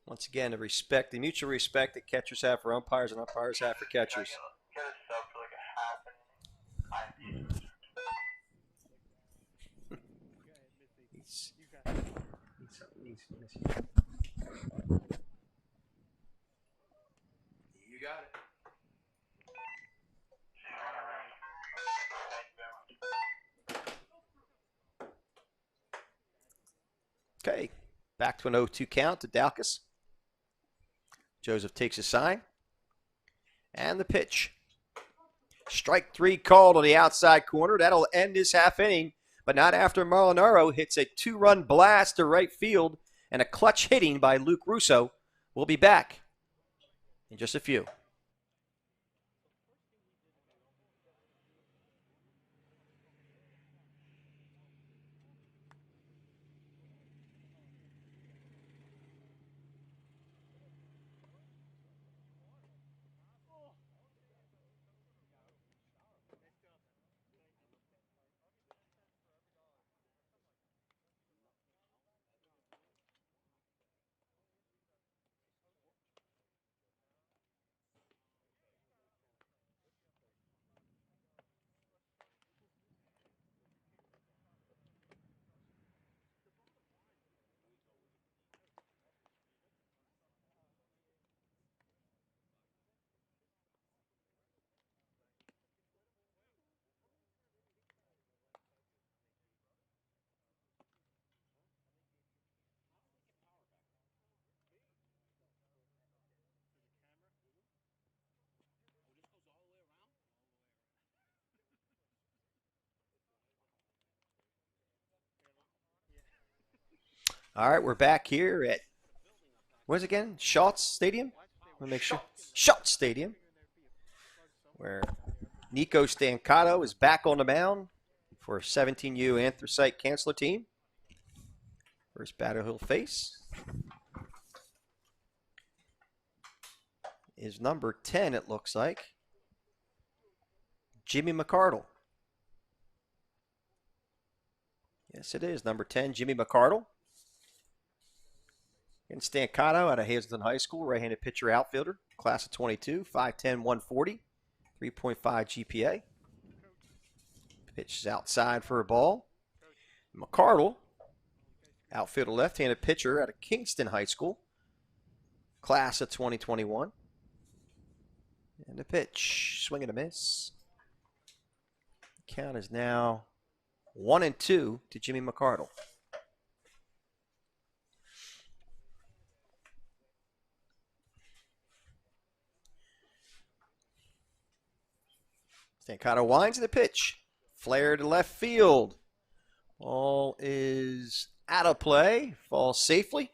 Once again, the mutual respect that catchers have for umpires and umpires have for catchers. You got it. Okay, back to an 0-2 count to Daukus. Joseph takes a sign. And the pitch. Strike 3 called on the outside corner. That'll end this half inning, but not after Molinaro hits a 2-run blast to right field and a clutch hitting by Luke Russo. We'll be back in just a few. All right, we're back here at, what is it again? Schultz Stadium? Let me make sure. Schultz Stadium, where Nico Stancato is back on the mound for 17U Anthracite Kanzler team. First batter he'll face is number 10, it looks like, Jimmy McCardle. Yes, it is. Number 10, Jimmy McCardle. And Stancato out of Hazleton High School, right-handed pitcher outfielder, class of 22, 5'10", 140, 3.5 GPA. Pitch is outside for a ball. McCardle, outfielder, left-handed pitcher out of Kingston High School, class of 2021. And the pitch, swing and a miss. Count is now 1-2 to Jimmy McCardle. Stancato winds the pitch. Flare to left field. Ball is out of play. Falls safely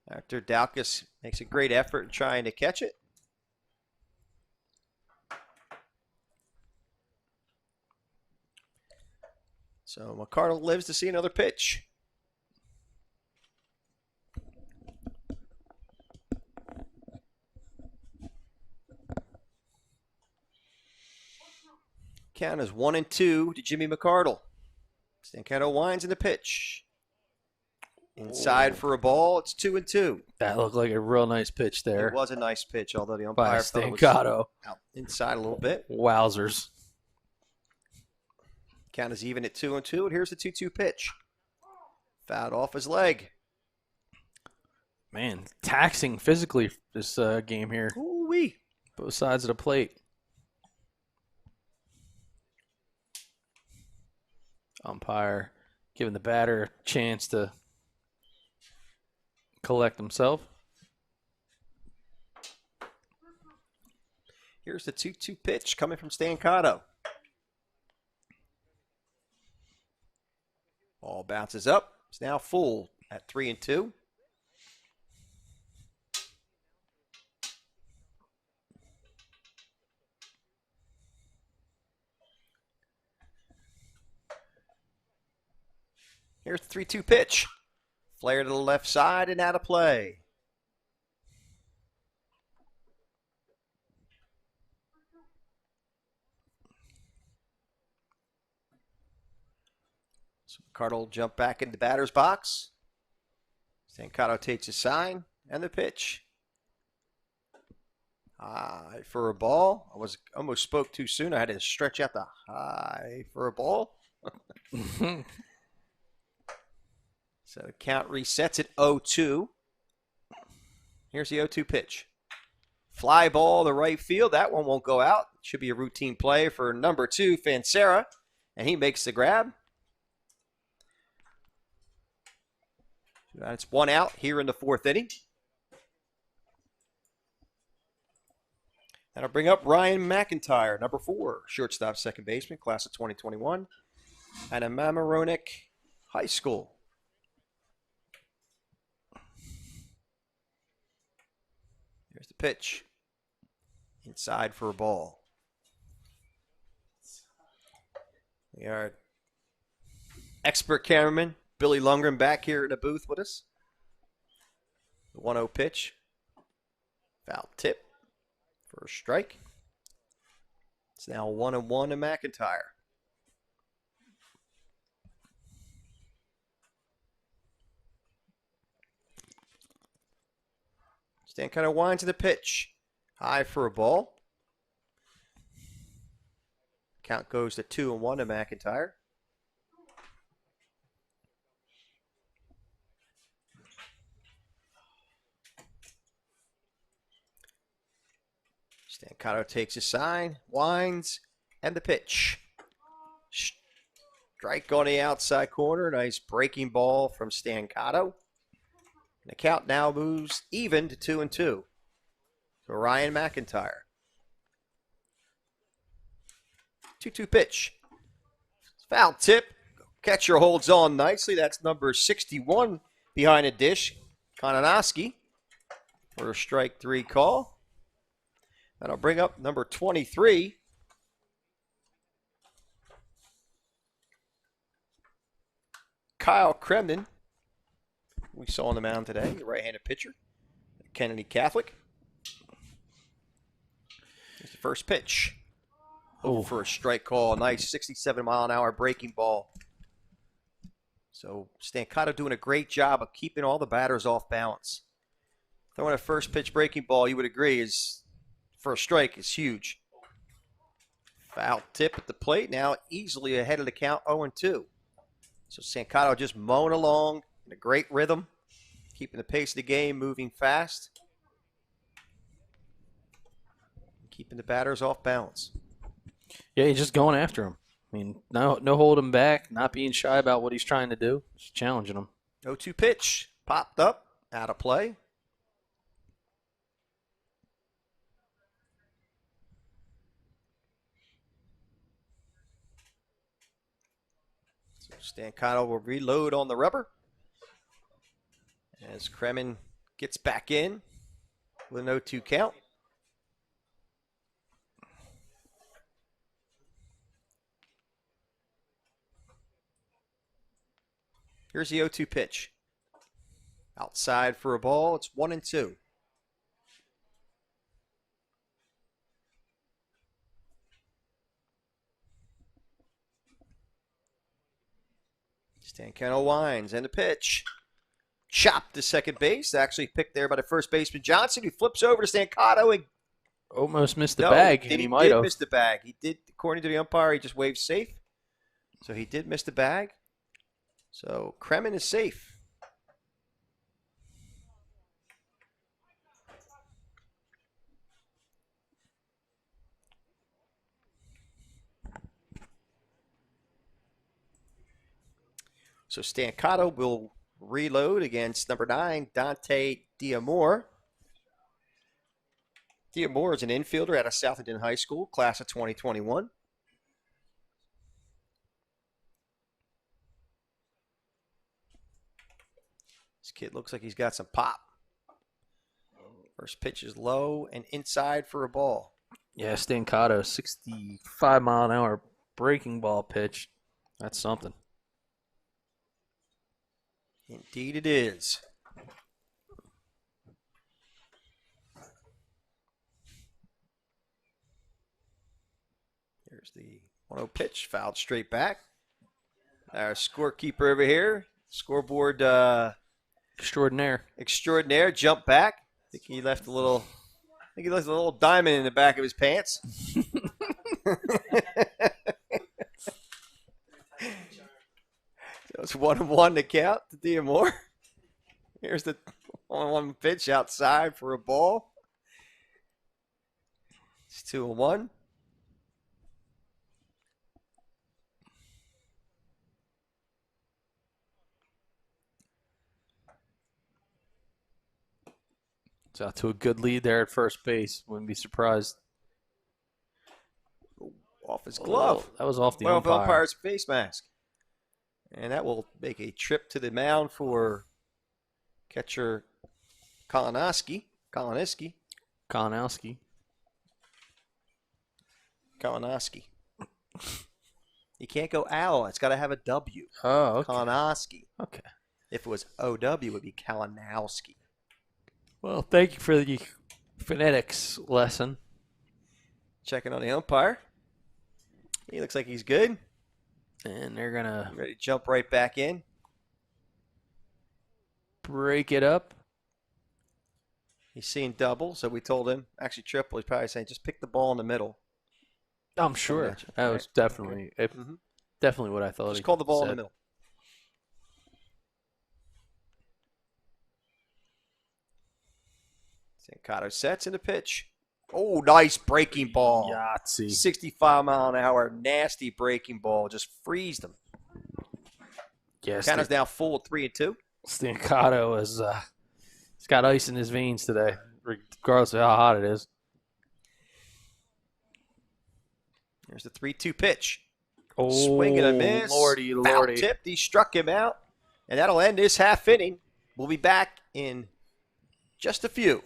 after Daukus makes a great effort in trying to catch it. So McCardle lives to see another pitch. Count is 1-2 to Jimmy McCardle. Stancato winds in the pitch. Inside for a ball. It's 2-2. That looked like a real nice pitch there. It was a nice pitch, although the by umpire thought it was Stancato. out inside a little bit. Wowzers. Count is even at 2-2, and here's the 2-2 pitch. Fouled off his leg. Man, taxing physically this game here. Ooh-wee. Both sides of the plate. Umpire giving the batter a chance to collect himself. Here's the 2-2 pitch coming from Stancato. Ball bounces up. It's now full at 3-2. Here's the 3-2 pitch. Flare to the left side and out of play. So McCardle will jump back into the batter's box. Stancato takes his sign and the pitch. High for a ball. I almost spoke too soon. I had to stretch out the high for a ball. So the count resets at 0-2. Here's the 0-2 pitch. Fly ball to right field. That one won't go out. Should be a routine play for number 2, Fansera. And he makes the grab. That's one out here in the 4th inning. That'll bring up Ryan McIntyre, number 4, shortstop, second baseman, class of 2021, at Mamaroneck High School. Here's the pitch. Inside for a ball. We are expert cameraman Billy Lundgren back here in the booth with us. The 1-0 pitch. Foul tip for a strike. It's now 1-1 to McIntyre. Stancato winds to the pitch. High for a ball. Count goes to 2-1 to McIntyre. Stancato takes his sign, winds, and the pitch. Strike on the outside corner. Nice breaking ball from Stancato. And the count now moves even to 2-2. So Ryan McIntyre. 2-2 pitch. Foul tip. Catcher holds on nicely. That's number 61 behind the dish. Kananoski for a strike 3 call. That'll bring up number 23. Kyle Kremden. We saw on the mound today, the right-handed pitcher, Kennedy Catholic. Here's the first pitch. Over for a strike call. Nice 67-mile-an-hour breaking ball. So Stancato doing a great job of keeping all the batters off balance. Throwing a first pitch breaking ball, you would agree, is for a strike is huge. Foul tip at the plate. Now easily ahead of the count, 0-2. So Stancato just mowing along in a great rhythm, keeping the pace of the game moving fast, keeping the batters off balance. Yeah, he's just going after him. I mean, no holding back, not being shy about what he's trying to do, just challenging him. 0-2 pitch, popped up, out of play. So Stancato will reload on the rubber as Kremen gets back in with an 0-2 count. Here's the 0-2 pitch. Outside for a ball. It's 1-2. Stancato winds and the pitch. Chopped to second base. Actually picked there by the first baseman Johnson, who flips over to Stancato and almost missed the bag, and he might have. Miss the bag. He did, according to the umpire, he just waved safe. So he did miss the bag. So Kremen is safe. So Stancato will reload against number 9, Dante Diamore. Diamore is an infielder out of Southampton High School, class of 2021. This kid looks like he's got some pop. First pitch is low and inside for a ball. Yeah, Stancato, 65-mile-an-hour breaking ball pitch. That's something. Indeed it is. Here's the 1-0 pitch, fouled straight back. Our scorekeeper over here, scoreboard extraordinaire, jump back. I think he left a little diamond in the back of his pants. So it's 1-1 to count to Diamore. Here's the 1-1 pitch outside for a ball. It's 2-1. It's out to a good lead there at first base. Wouldn't be surprised. Off his glove. That was off the Well, umpire. umpire's face mask. And that will make a trip to the mound for catcher Kalinowski. You can't go owl. It's got to have a W. Oh, okay. Kalinowski. Okay. If it was OW, it would be Kalinowski. Well, thank you for the phonetics lesson. Checking on the umpire. He looks like he's good. And they're going to Ready to jump right back in. break it up. He's seeing double, so we told him. Actually, triple. He's probably saying just pick the ball in the middle. I'm sure. That was definitely definitely what I thought. Just call the ball in the middle. Stancato sets in the pitch. Oh, nice breaking ball. Yahtzee. 65-mile-an-hour, nasty breaking ball. Just freezed him. Yes. Count is now full at 3-2. Stancato is he's got ice in his veins today, regardless of how hot it is. There's the 3-2 pitch. Oh, Swing and a miss. Lordy. Foul tipped. He struck him out. And that'll end this half inning. We'll be back in just a few.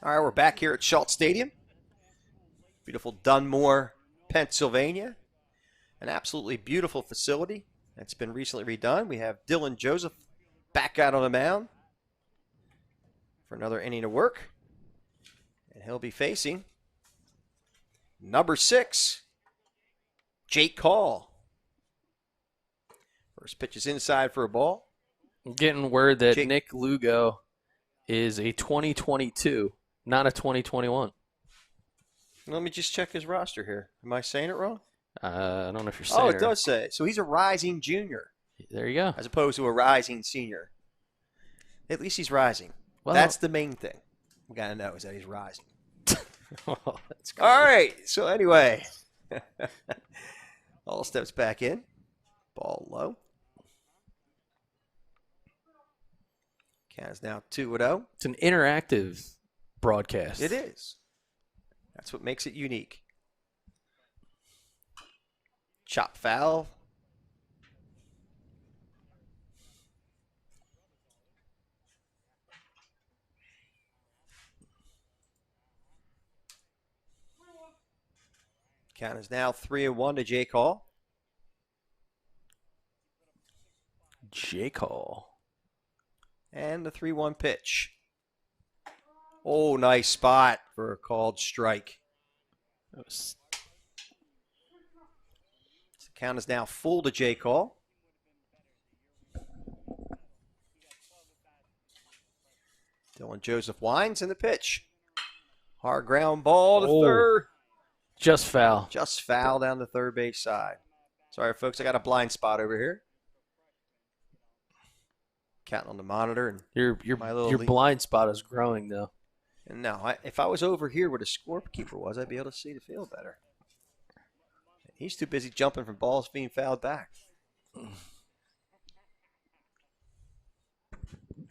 All right, we're back here at Schultz Stadium. Beautiful Dunmore, Pennsylvania. An absolutely beautiful facility that's been recently redone. We have Dylan Joseph back out on the mound for another inning of work. And he'll be facing number 6, Jake Hall. First pitch is inside for a ball. I'm getting word that Jake. Nick Lugo is a 2022, not a 2021. Let me just check his roster here. Am I saying it wrong? I don't know if you're saying Oh, it does say. So he's a rising junior There you go. as opposed to a rising senior. At least he's rising. Well, That's the main thing we got to know is that he's rising. that's great. All right. So anyway, All steps back in. Ball low. Count is now 2-0. It's an interactive broadcast. It is. That's what makes it unique. Chop foul. Count is now 3-1 to Jake Hall. Jake Hall. And the 3-1 pitch. Oh, nice spot for a called strike. That was The count is now full to Jake Hall. Dylan Joseph winds in the pitch. Hard ground ball to third. just foul. Just foul down the third base side. Sorry, folks, I got a blind spot over here. Counting on the monitor. And My little Your lead. blind spot is growing though. And now, if I was over here where the scorekeeper was, I'd be able to see the field better. He's too busy jumping from balls being fouled back.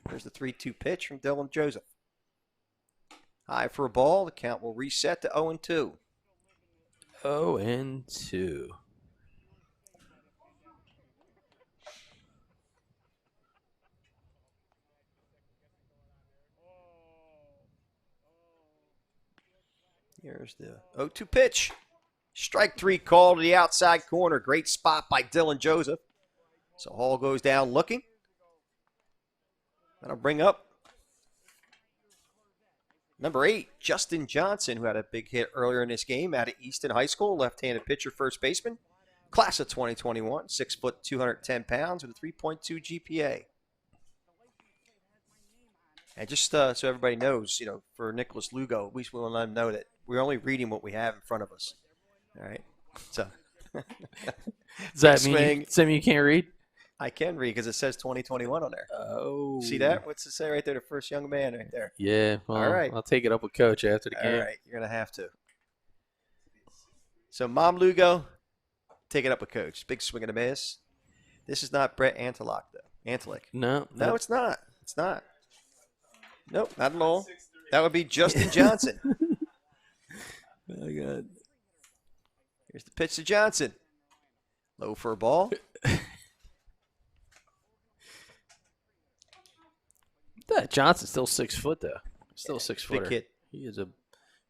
There's the 3-2 pitch from Dylan Joseph. High for a ball. The count will reset to 0-2. 0-2. Here's the 0-2 pitch. Strike 3 call to the outside corner. Great spot by Dylan Joseph. So Hall goes down looking. That'll bring up number 8, Justin Johnson, who had a big hit earlier in this game out of Easton High School. Left-handed pitcher, first baseman. Class of 2021. 6 foot, 210 pounds with a 3.2 GPA. And just so everybody knows, for Nicholas Lugo, we want to let him know that we're only reading what we have in front of us. All right? So. Does that mean you can't read? I can read because it says 2021 on there. Oh. See that? What's it say right there? The first young man right there. Yeah. Well, All right. I'll take it up with Coach after the game. All right. You're going to have to. So, Mom Lugo, take it up with Coach. Big swing and a miss. This is not Brett Antlock, though. Antlick. No. No, it's not. It's not. Nope, not at all. That would be Justin Johnson. Oh, God. Here's the pitch to Johnson. Low for a ball. That Johnson's still 6 foot though. Still 6 footer. Big hit. He is a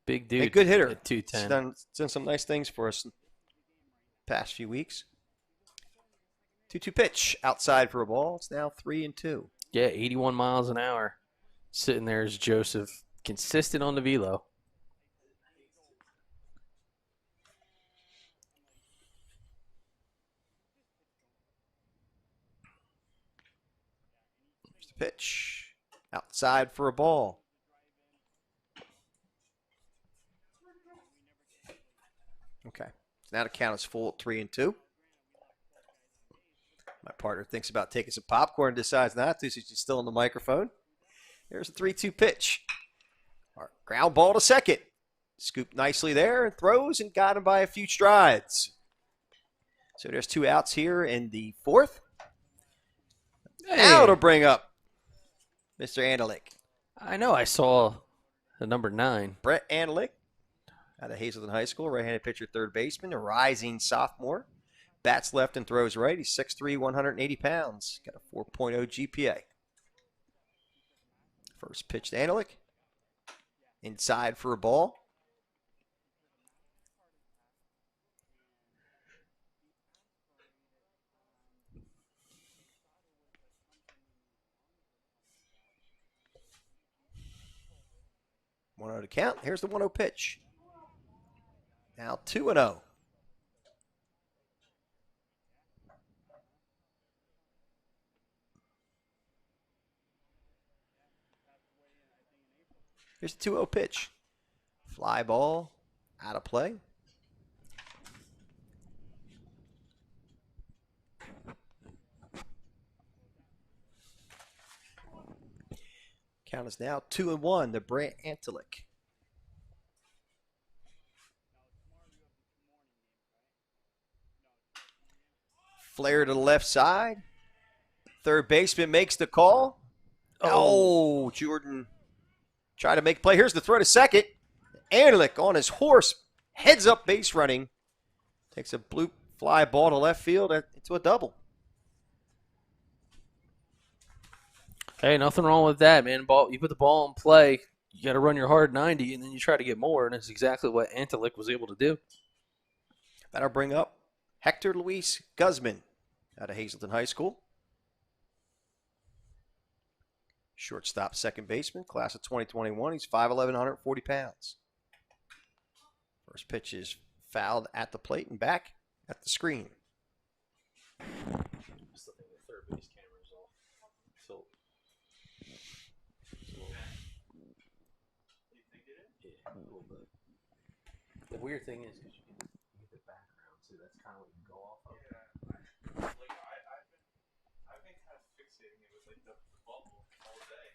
big dude. A good hitter. At He's 210. done some nice things for us in the past few weeks. 2-2 pitch. Outside for a ball. It's now 3-2. Yeah, 81 miles an hour. Sitting there is Joseph, consistent on the velo. Here's the pitch. Outside for a ball. Okay. So now the count is full at 3-2. My partner thinks about taking some popcorn and decides not to, so she's still on the microphone. Here's a 3-2 pitch. Ground ball to second. Scooped nicely there and throws and got him by a few strides. So there's 2 outs here in the 4th. Now to bring up Mr. Antelik. I know I saw the number 9. Brett Antelik out of Hazelton High School, right-handed pitcher, third baseman, a rising sophomore. Bats left and throws right. He's 6'3", 180 pounds. Got a 4.0 GPA. First pitch to Antelik. inside for a ball. One 0 to count. Here's the 1-0 pitch. Now 2-0. Here's the 2-0 pitch. Fly ball, out of play. Count is now 2-1 to Anthracite. Flare to the left side. Third baseman makes the call. Oh, Jordan tried to make play. Here's the throw to second. Anthracite on his horse, heads up base running. Takes a blue fly ball to left field into a double. Hey, nothing wrong with that, man. You put the ball in play, you got to run your hard 90, and then you try to get more, and it's exactly what Anthracite was able to do. That'll bring up Hector Luis Guzman out of Hazleton High School. Shortstop, second baseman, class of 2021. He's 5'11", 140 pounds. First pitch is fouled at the plate and back at the screen. The weird thing is because you get the background too. That's kind of what you go off of. Yeah, like I've been kind of fixating it with like the bubble all day.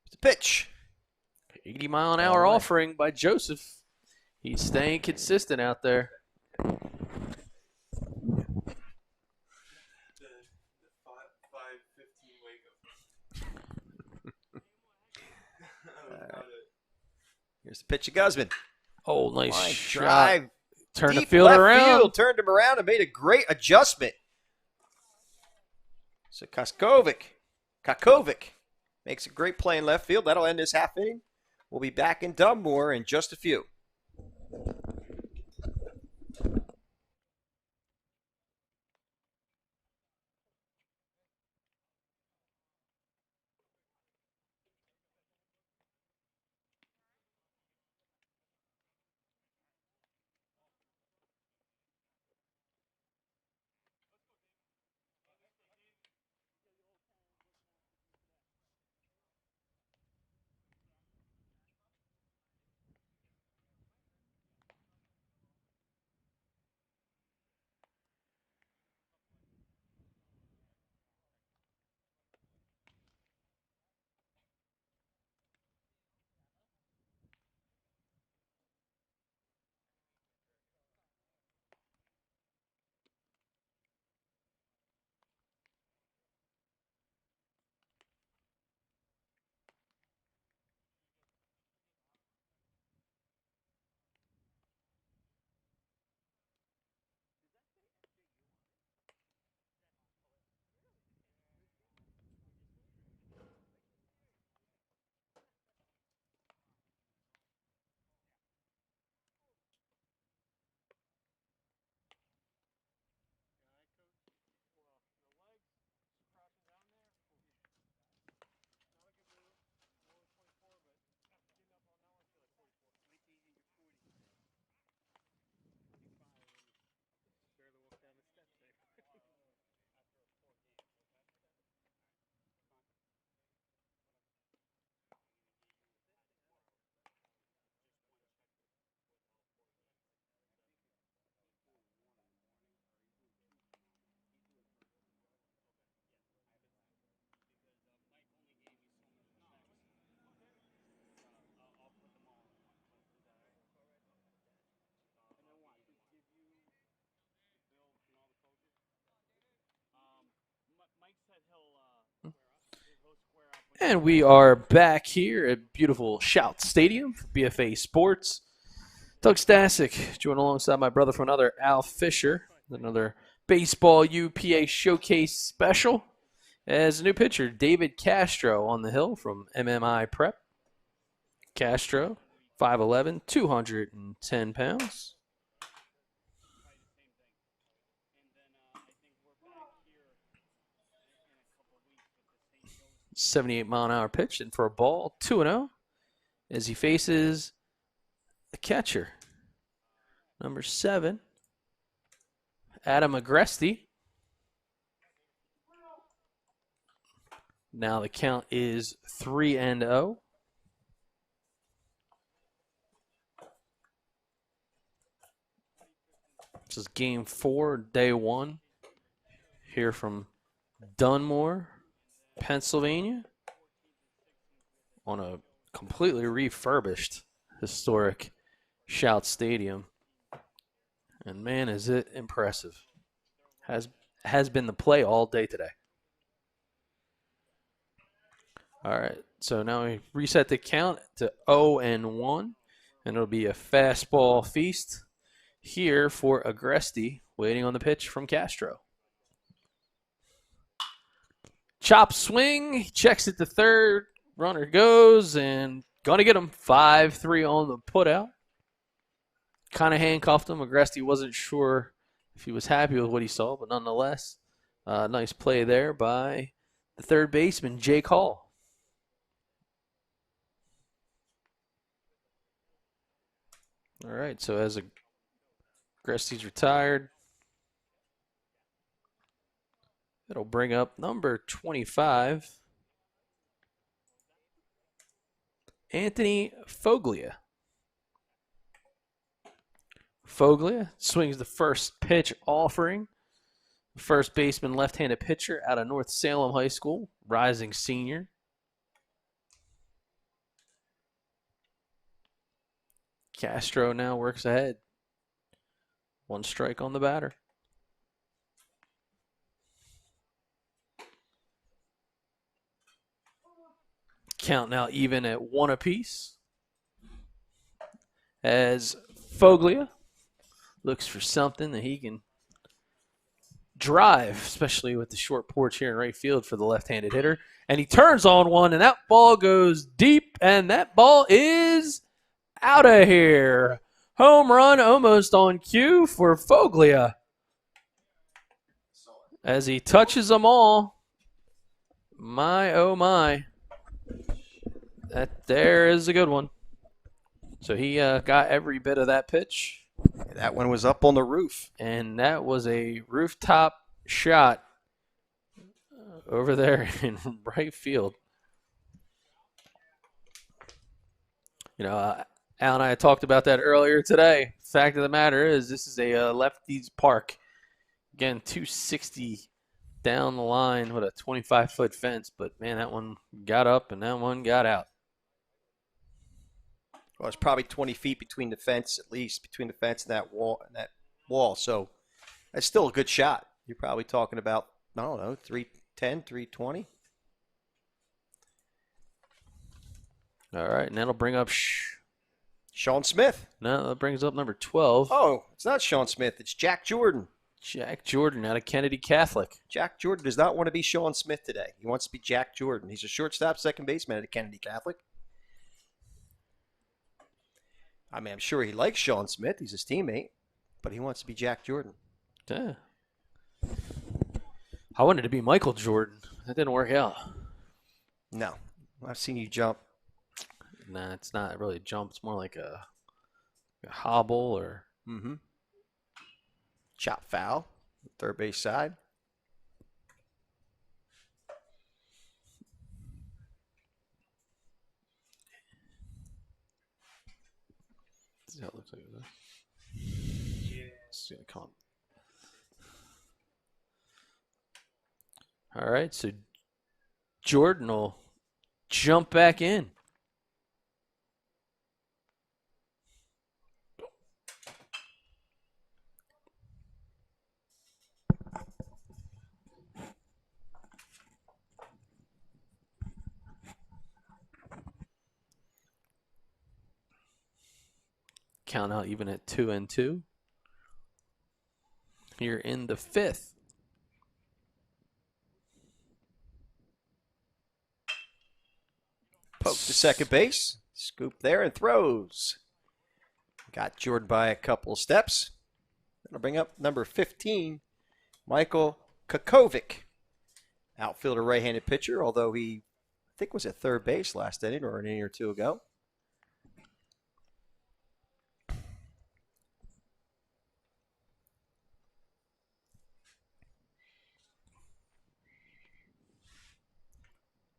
It's a pitch. 80-mile-an-hour All right. offering by Joseph. He's staying consistent out there. The 5:15 wake up. Here's the pitch to Guzman. Oh, nice Line shot. drive. Turn the Deep field left around. Field, turned him around and made a great adjustment. So Kakovic makes a great play in left field. That'll end this half inning. We'll be back in Dunmore in just a few. And we are back here at beautiful Shout Stadium for BFA Sports. Doug Stasic, joined alongside my brother from another, Al Fisher, another Baseball UPA Showcase special. As a new pitcher, David Castro on the hill from MMI Prep. Castro, 5'11", 210 pounds. .78-mile-an-hour pitch, and for a ball, 2-0, as he faces the catcher, number 7, Adam AGRESI. Now the count is 3-0. This is game 4, day 1, here from Dunmore, Pennsylvania, on a completely refurbished historic Shout Stadium. And man, is it impressive. Has been the play all day today. All right, so now we reset the count to 0-1, and it'll be a fastball feast here for AGRESI, waiting on the pitch from Castro. Chop swing, checks it to third, runner goes, and gonna get him. 5-3 on the putout. Kind of handcuffed him. AGRESI wasn't sure if he was happy with what he saw, but nonetheless, nice play there by the third baseman, Jake Hall. All right, so as AGRESI's retired, it'll bring up number 25, Anthony Foglia. Foglia swings the first pitch offering. First baseman, left-handed pitcher out of North Salem High School, rising senior. Castro now works ahead. 1 strike on the batter. Count now even at 1 apiece. As Foglia looks for something that he can drive, especially with the short porch here in right field for the left-handed hitter. And he turns on one, and that ball goes deep, and that ball is out of here. Home run almost on cue for Foglia. As he touches them all. My, oh my. There is a good one. So he got every bit of that pitch. That one was up on the roof. And that was a rooftop shot over there in right field. You know, Al and I talked about that earlier today. Fact of the matter is, this is a lefties park. Again, 260 down the line with a 25-foot fence. But, man, that one got up and that one got out. Well, it's probably 20 feet between the fence, at least, between the fence and that wall. So that's still a good shot. You're probably talking about, I don't know, 310, 320. All right, and that'll bring up Sean Smith. No, that brings up number 12. Oh, it's not Sean Smith. It's Jack Jordan. Jack Jordan out of Kennedy Catholic. Jack Jordan does not want to be Sean Smith today. He wants to be Jack Jordan. He's a shortstop, second baseman at Kennedy Catholic. I mean, I'm sure he likes Sean Smith. He's his teammate. But he wants to be Jack Jordan. Yeah. I wanted to be Michael Jordan. That didn't work out. No. I've seen you jump. Nah, it's not really a jump. It's more like a hobble or... Mm-hmm. Chop foul. Third base side. See how it looks like this. It's gonna come. All right, so Jordan will jump back in. Count out even at 2-2. Here in the 5th. Poke to second base. Scoop there and throws. Got Jordan by a couple steps. That'll bring up number 15, Michael Taconic. Outfielder, right-handed pitcher, although he, I think, was at third base last inning or an inning or two ago.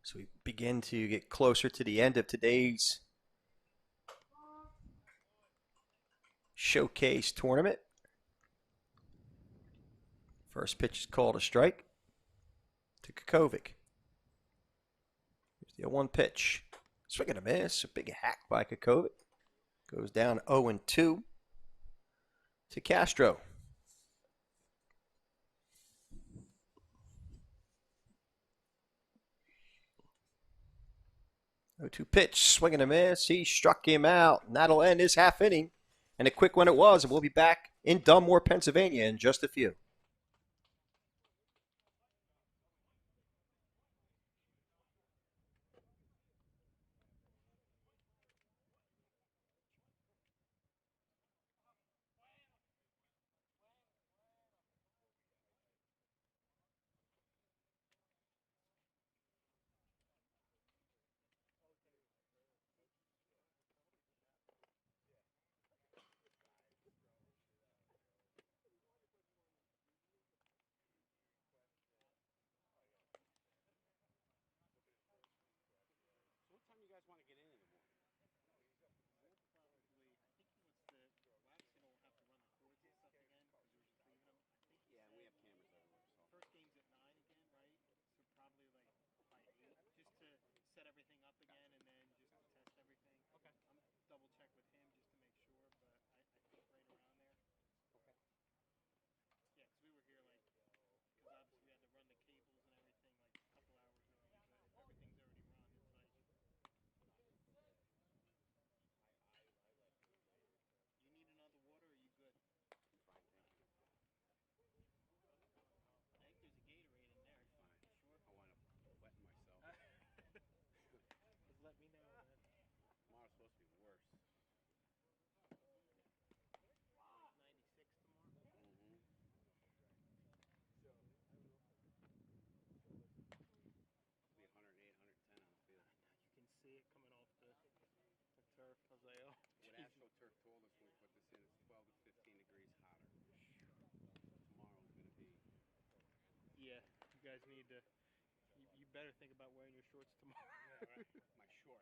So we begin to get closer to the end of today's showcase tournament. First pitch is called a strike to Taconic. Here's the 0-1 pitch. Swing and a miss. A big hack by Taconic. Goes down 0-2 to Castro. 0-2 pitch, swing and a miss. He struck him out, and that'll end his half inning. And a quick one it was, and we'll be back in Dunmore, Pennsylvania in just a few. Yeah, you guys need to. You better think about wearing your shorts tomorrow. Yeah, right. My short.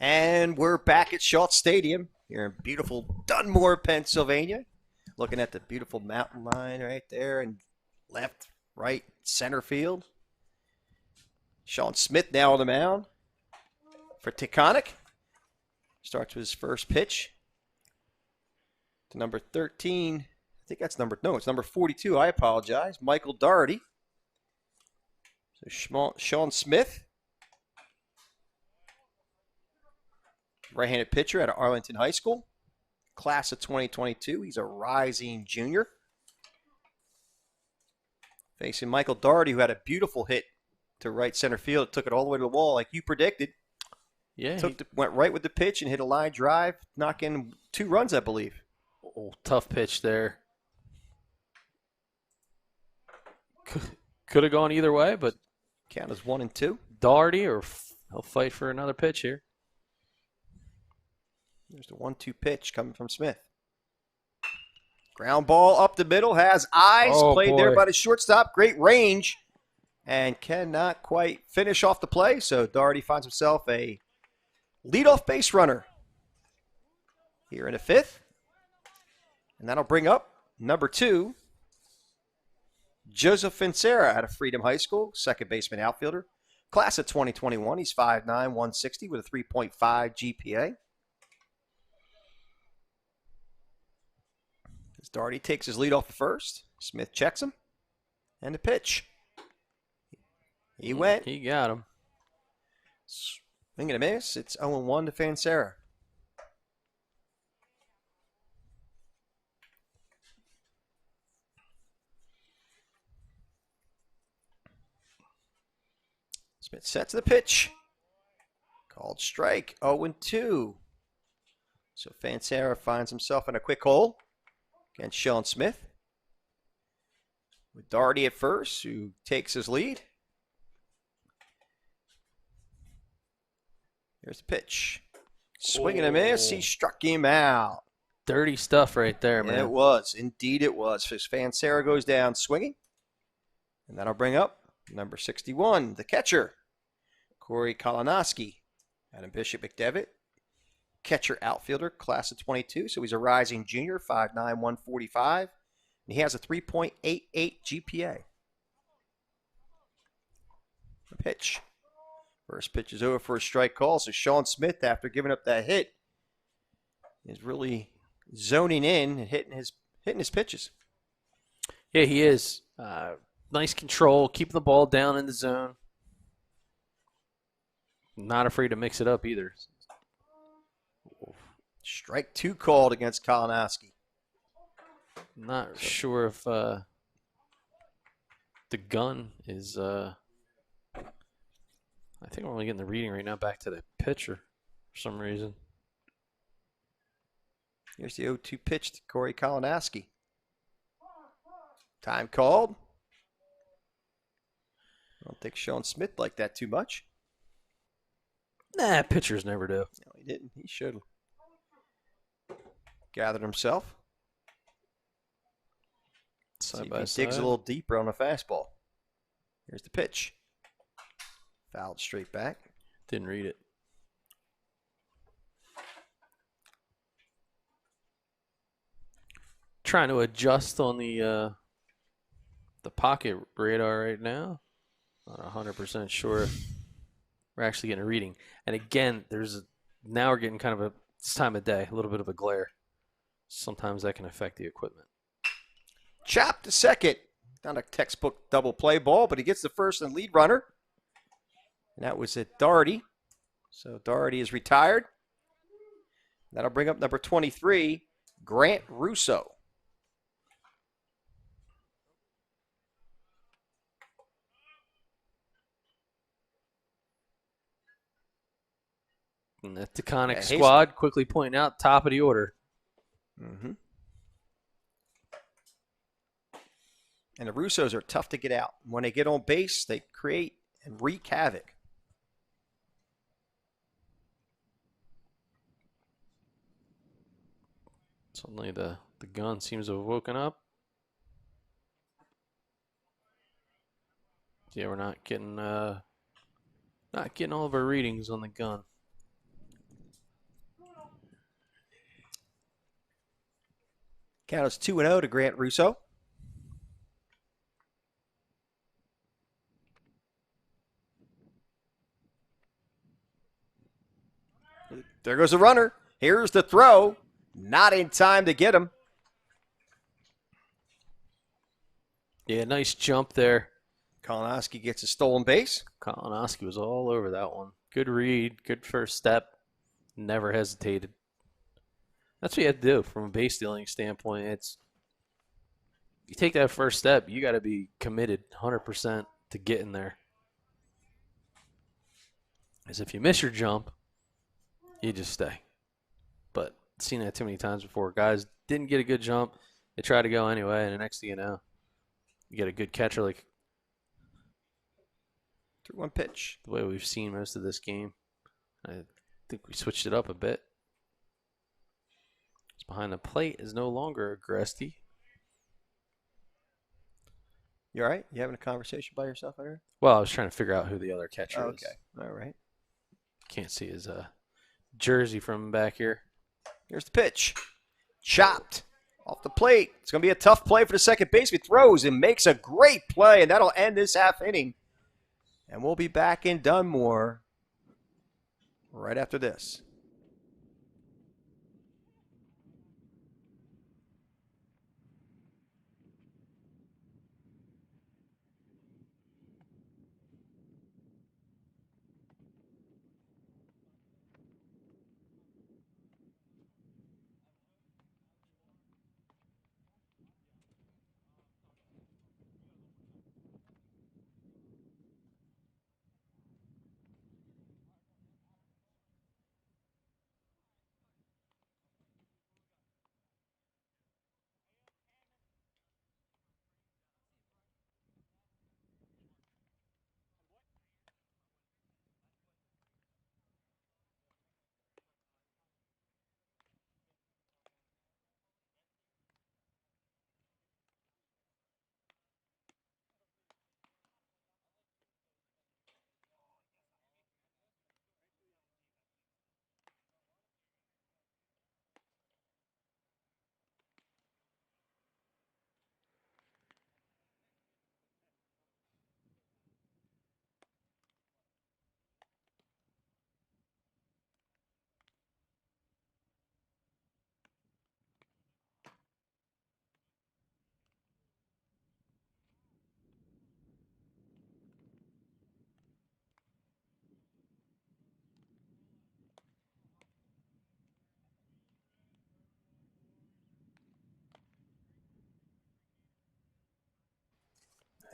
And we're back at Schultz Stadium here in beautiful Dunmore, Pennsylvania. Looking at the beautiful mountain line right there and left, right, center field. Sean Smith now on the mound for Taconic. Starts with his first pitch to number 13. I think that's it's number 42. I apologize. Michael Doherty. So Sean Smith, right-handed pitcher out of Arlington High School. Class of 2022. He's a rising junior. Facing Michael Doherty, who had a beautiful hit to right center field. Took it all the way to the wall like you predicted. Yeah. Went right with the pitch and hit a line drive, knocking 2 runs, I believe. Oh, tough pitch there. Could have gone either way, but Count is 1-2. Doherty, or he'll fight for another pitch here. There's the 1-2 pitch coming from Smith. Ground ball up the middle, has eyes, played there by the shortstop. Great range, and cannot quite finish off the play. So Doherty finds himself a leadoff base runner here in the 5th. And that'll bring up number 2, Joseph Fincera out of Freedom High School, second baseman outfielder. Class of 2021. He's 5'9", 160 with a 3.5 GPA. As Daugherty takes his lead off the first, Smith checks him. And the pitch. He went. He got him. Swing and a miss. It's 0-1 to Fincera. Smith sets the pitch. Called strike. 0-2. So Fincera finds himself in a quick hole against Sean Smith. With Daugherty at first, who takes his lead. Here's the pitch. Swing and a miss. He struck him out. Dirty stuff right there, man. It was. Indeed it was. Fincera goes down swinging. And that'll bring up number 61, the catcher, Corey Kalinowski. Adam Bishop McDevitt, catcher outfielder, class of 22. So he's a rising junior, 5'9", 145. And he has a 3.88 GPA. The pitch. First pitch is over for a strike call. So Sean Smith, after giving up that hit, is really zoning in and hitting his pitches. Yeah, he is. Nice control, keeping the ball down in the zone. Not afraid to mix it up either. Strike 2 called against Kalinowski. Not sure if the gun is. I think I'm only getting the reading right now back to the pitcher for some reason. Here's the 0-2 pitch to Corey Kalinowski. Time called. I don't think Sean Smith liked that too much. Nah, pitchers never do. No, he didn't. He should have gathered himself. See Side if by he side. digs a little deeper on the fastball. Here's the pitch. Fouled straight back. Didn't read it. Trying to adjust on the pocket radar right now. Not 100% sure if we're actually getting a reading. And again, now we're getting kind of this time of day, a little bit of a glare. Sometimes that can affect the equipment. Chop to second. Not a textbook double play ball, but he gets the first and lead runner. And that was at Daugherty. So Daugherty is retired. That'll bring up number 23, Grant Russo. And the Taconic Yeah, squad quickly pointing out top of the order. Mm-hmm. And the Russos are tough to get out. When they get on base, they create and wreak havoc. Suddenly the gun seems to have woken up. Yeah, we're not getting all of our readings on the gun. Count is 2-0 to Grant Russo. There goes the runner. Here's the throw. Not in time to get him. Yeah, nice jump there. Kalinowski gets a stolen base. Kalinowski was all over that one. Good read, good first step. Never hesitated. That's what you have to do from a base stealing standpoint. You take that first step, you got to be committed 100% to getting there. Because if you miss your jump, you just stay. But seen that too many times before. Guys didn't get a good jump. They try to go anyway, and the next thing you know, you get a good catcher like 3-1 pitch. the way we've seen most of this game. I think we switched it up a bit. It's behind the plate is no longer AGRESI. You all right? You having a conversation by yourself out here? Well, I was trying to figure out who the other catcher is. Okay. All right. Can't see his jersey from back here. Here's the pitch. Chopped. Off the plate. It's going to be a tough play for the second baseman. Throws and makes a great play, and that'll end this half inning. And we'll be back in Dunmore right after this.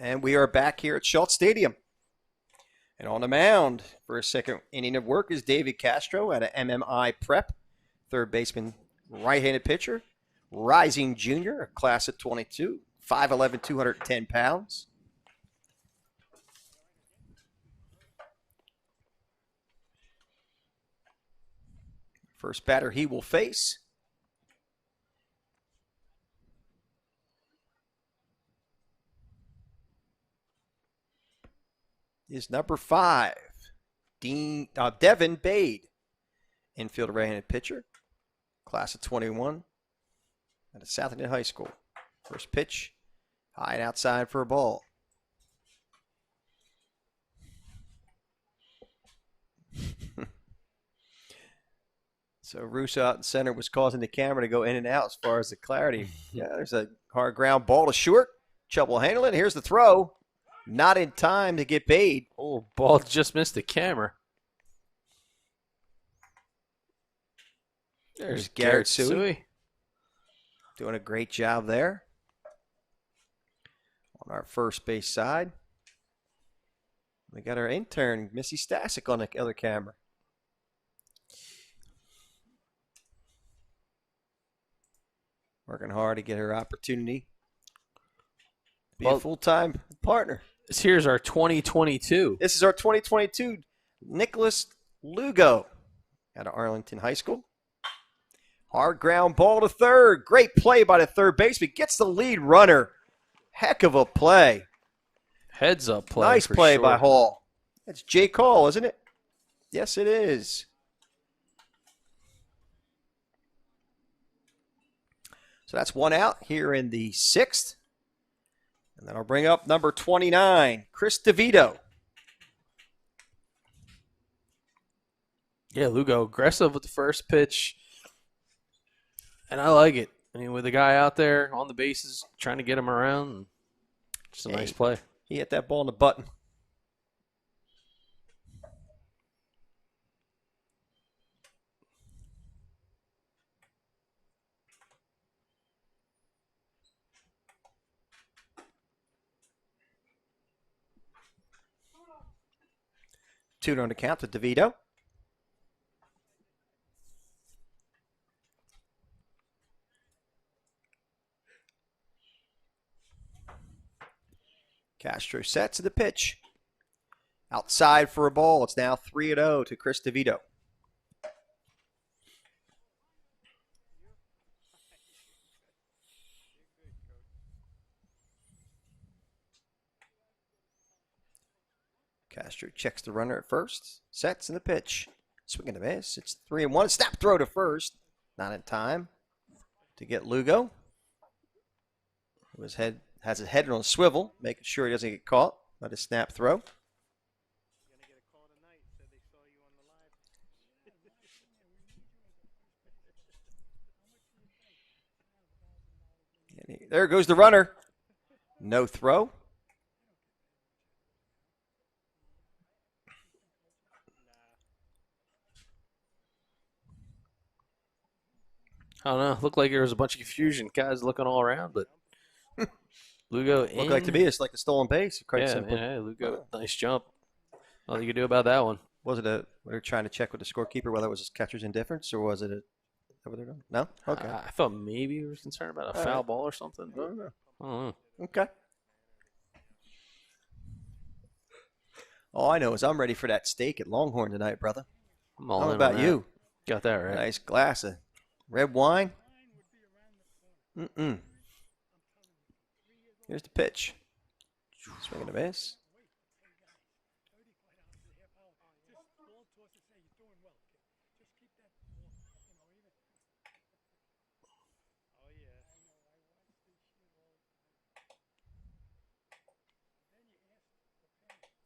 And we are back here at Schultz Stadium. And on the mound for a second inning of work is David Castro at an MMI prep. Third baseman, right-handed pitcher. Rising junior, a class of 22. 5'11", 210 pounds. First batter he will face is number 5, Devin Bade, infielder right-handed pitcher, class of 21 at Southampton High School. First pitch, high and outside for a ball. So Russo out in center was causing the camera to go in and out as far as the clarity. Yeah, there's a hard ground ball to short. Trouble handling. Here's the throw. Not in time to get Bade. Oh, ball just missed the camera. There's Garrett Suey. Suey. Doing a great job there. On our first base side. We got our intern, Missy Stasic, on the other camera. Working hard to get her opportunity. Be a full-time partner. This here's our 2022. This is our 2022 Nicholas Lugo out of Arlington High School. Hard ground ball to third. Great play by the third baseman. Gets the lead runner. Heck of a play. Heads up play. Nice play sure. by Hall. That's Jake Hall, isn't it? Yes, it is. So that's one out here in the 6th. And then I'll bring up number 29, Chris DeVito. Yeah, Lugo, aggressive with the first pitch. And I like it. I mean, with the guy out there on the bases trying to get him around, just a nice play. He hit that ball in the button. Two on the count to DeVito. Castro sets to the pitch. Outside for a ball. It's now 3-0 to Chris DeVito. Castro checks the runner at first. Sets in the pitch. Swing and a miss. It's 3-1. Snap throw to first. Not in time to get Lugo. has his head on a swivel, making sure he doesn't get caught by the snap throw. You're gonna get a call tonight. Said they saw you on the live. And there goes the runner. No throw. I don't know. Looked like there was a bunch of confusion. Guys looking all around, but Lugo in. Looked like to me it's like a stolen base. Quite Yeah, simply. man, hey, Lugo, nice jump. Nothing you can do about that one. Was it a? We were trying to check with the scorekeeper whether it was a catcher's indifference or was it a? Is that what they're doing? No. Okay. I thought maybe he was concerned about a All foul right. ball or something. I But don't know. I don't know. Okay. All I know is I'm ready for that steak at Longhorn tonight, brother. I'm all How in about on that. you? Got that right. Nice glass of red wine. Here's the pitch. Swing and a miss.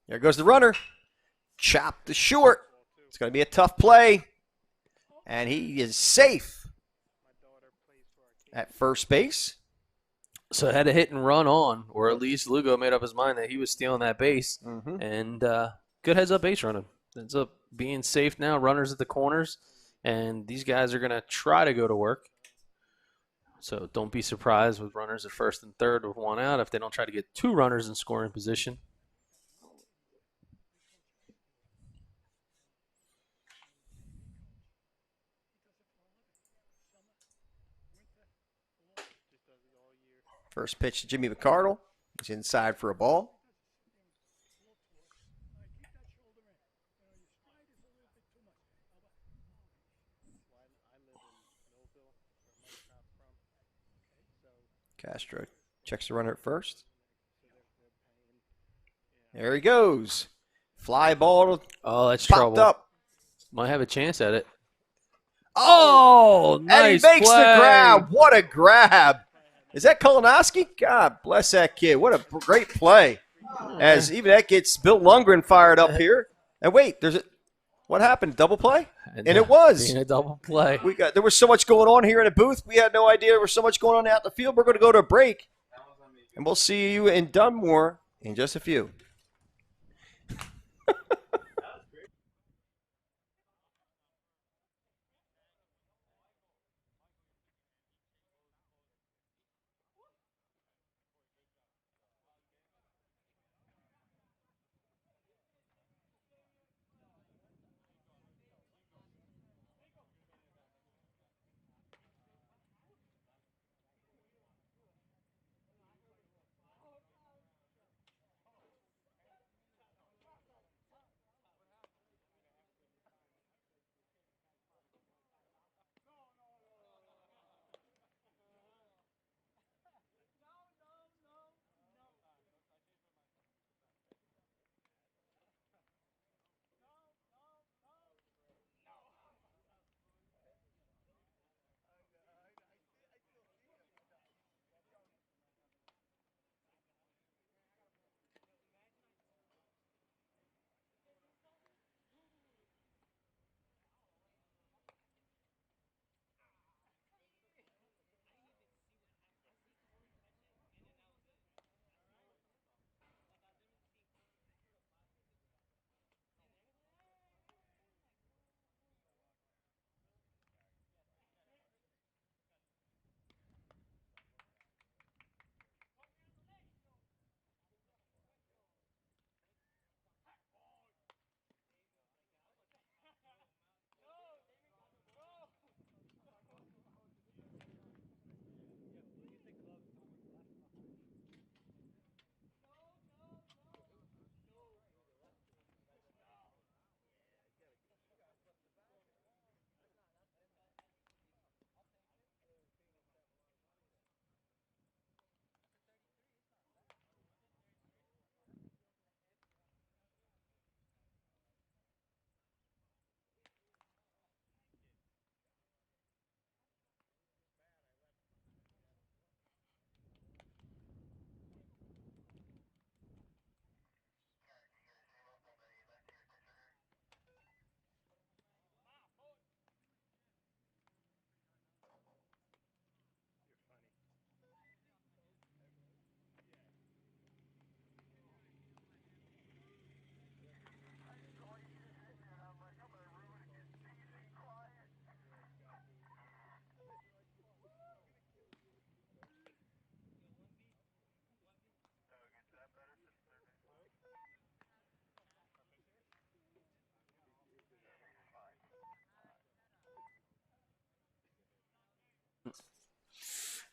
There goes the runner. Chopped the short. It's going to be a tough play. And he is safe at first base. So had a hit and run on, or at least Lugo made up his mind that he was stealing that base. Mm-hmm. And good heads up base running. Ends up being safe now. Runners at the corners. And these guys are going to try to go to work. So don't be surprised with runners at first and third with one out if they don't try to get two runners in scoring position. First pitch to Jimmy McCardle. He's inside for a ball. Castro checks the runner at first. There he goes. Fly ball Oh, that's popped trouble. up. Might have a chance at it. Oh, nice and he makes play. the grab. What a grab. Is that Kolonowski? God bless that kid. What a great play. As even that gets Bill Lundgren fired up here. And wait, what happened? Double play? And it was. Being a double play. There was so much going on here in the booth. We had no idea there was so much going on out in the field. We're going to go to a break. And we'll see you in Dunmore in just a few.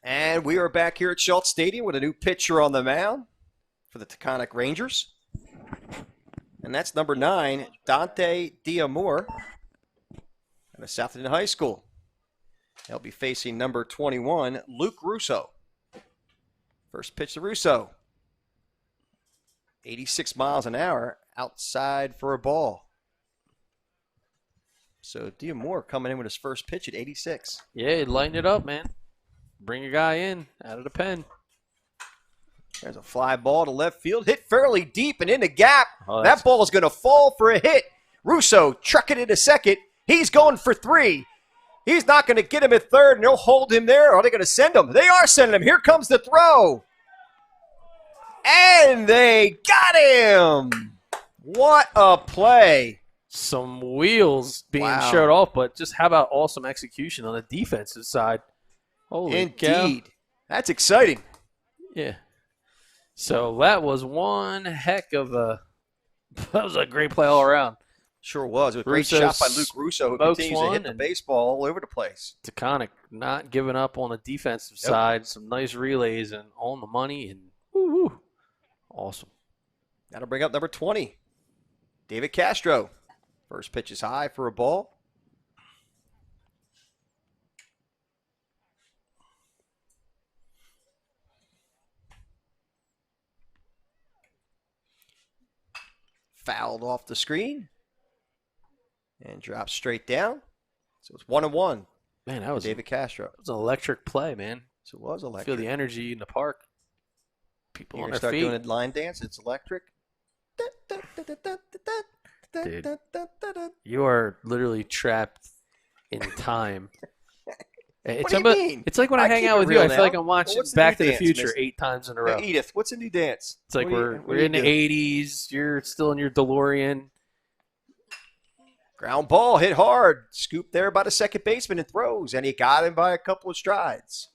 And we are back here at Schultz Stadium with a new pitcher on the mound for the Taconic Rangers. And that's number 9, Dante Diamore out of Southampton High School. They'll be facing number 21, Luke Russo. First pitch to Russo. 86 miles an hour outside for a ball. So Diamore coming in with his first pitch at 86. Yeah, lighten it up, man. Bring your guy in out of the pen. There's a fly ball to left field, hit fairly deep and in the gap. Oh, that ball is going to fall for a hit. Russo trucking it to second. He's going for 3. He's not going to get him at third, and they'll hold him there. Or are they going to send him? They are sending him. Here comes the throw. And they got him. What a play. Some wheels being Wow. showed off, but just how about awesome execution on the defensive side? Holy cow. Indeed. That's exciting. Yeah. So that was one heck of a – that was a great play all around. Sure was. It was a great Russo shot by Luke Russo, who smokes continues to one hit the and- baseball all over the place. Taconic not giving up on the defensive Yep. side. Some nice relays and on the money. And woo-hoo. Awesome. That'll bring up number 20, David Castro. First pitch is high for a ball. Fouled off the screen and drops straight down. So it's 1-1. Man, that was David Castro. an electric play, man. So it was Feel electric. the energy in the park. People You're on going to their start feet. doing a line dance. It's electric. Dude. You are literally trapped in time. It's What do you mean? It's like when I hang keep out it with you. real I feel now. like I'm watching What's the Back new to the dance, Future mister? 8 times in a row. Edith, what's a new dance? It's like What do you- we're what do in you the do? 80s. You're still in your DeLorean. Ground ball hit hard. Scooped there by the second baseman and throws. And he got him by a couple of strides.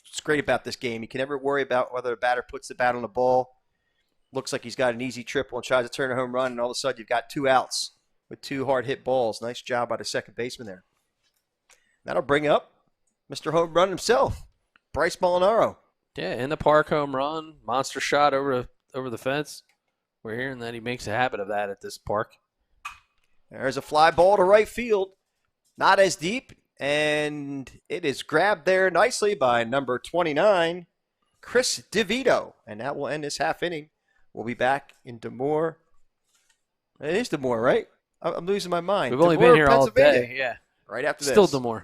What's great about this game, you can never worry about whether a batter puts the bat on the ball. Looks like he's got an easy triple and tries to turn a home run, and all of a sudden you've got 2 outs with 2 hard hit balls. Nice job by the second baseman there. That'll bring up Mr. Home Run himself, BRYCE MOLINARO. Yeah, in the park home run, monster shot over the fence. We're hearing that he makes a habit of that at this park. There's a fly ball to right field. Not as deep, and it is grabbed there nicely by number 29, Chris DeVito. And that will end this half inning. We'll be back in Demore. It is Demore, right? I'm losing my mind. We've only Demore, been here all Pennsylvania. day. Yeah, Right after this. still Demore.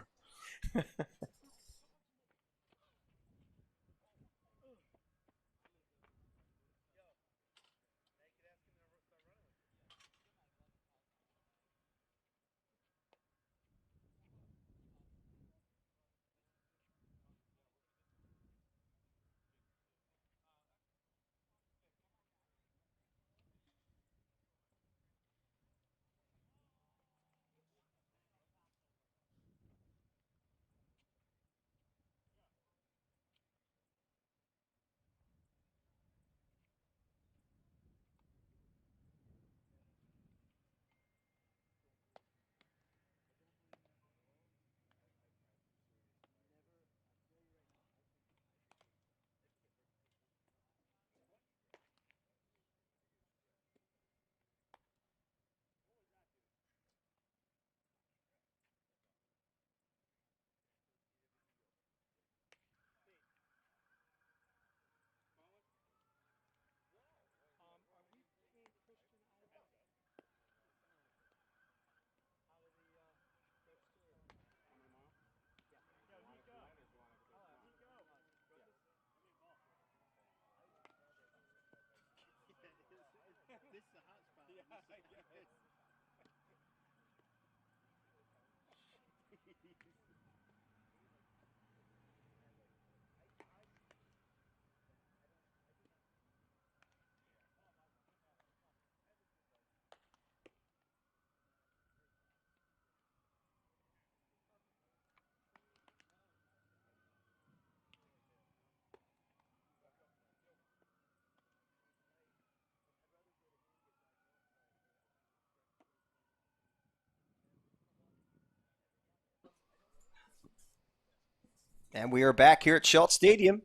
And we are back here at Schultz Stadium,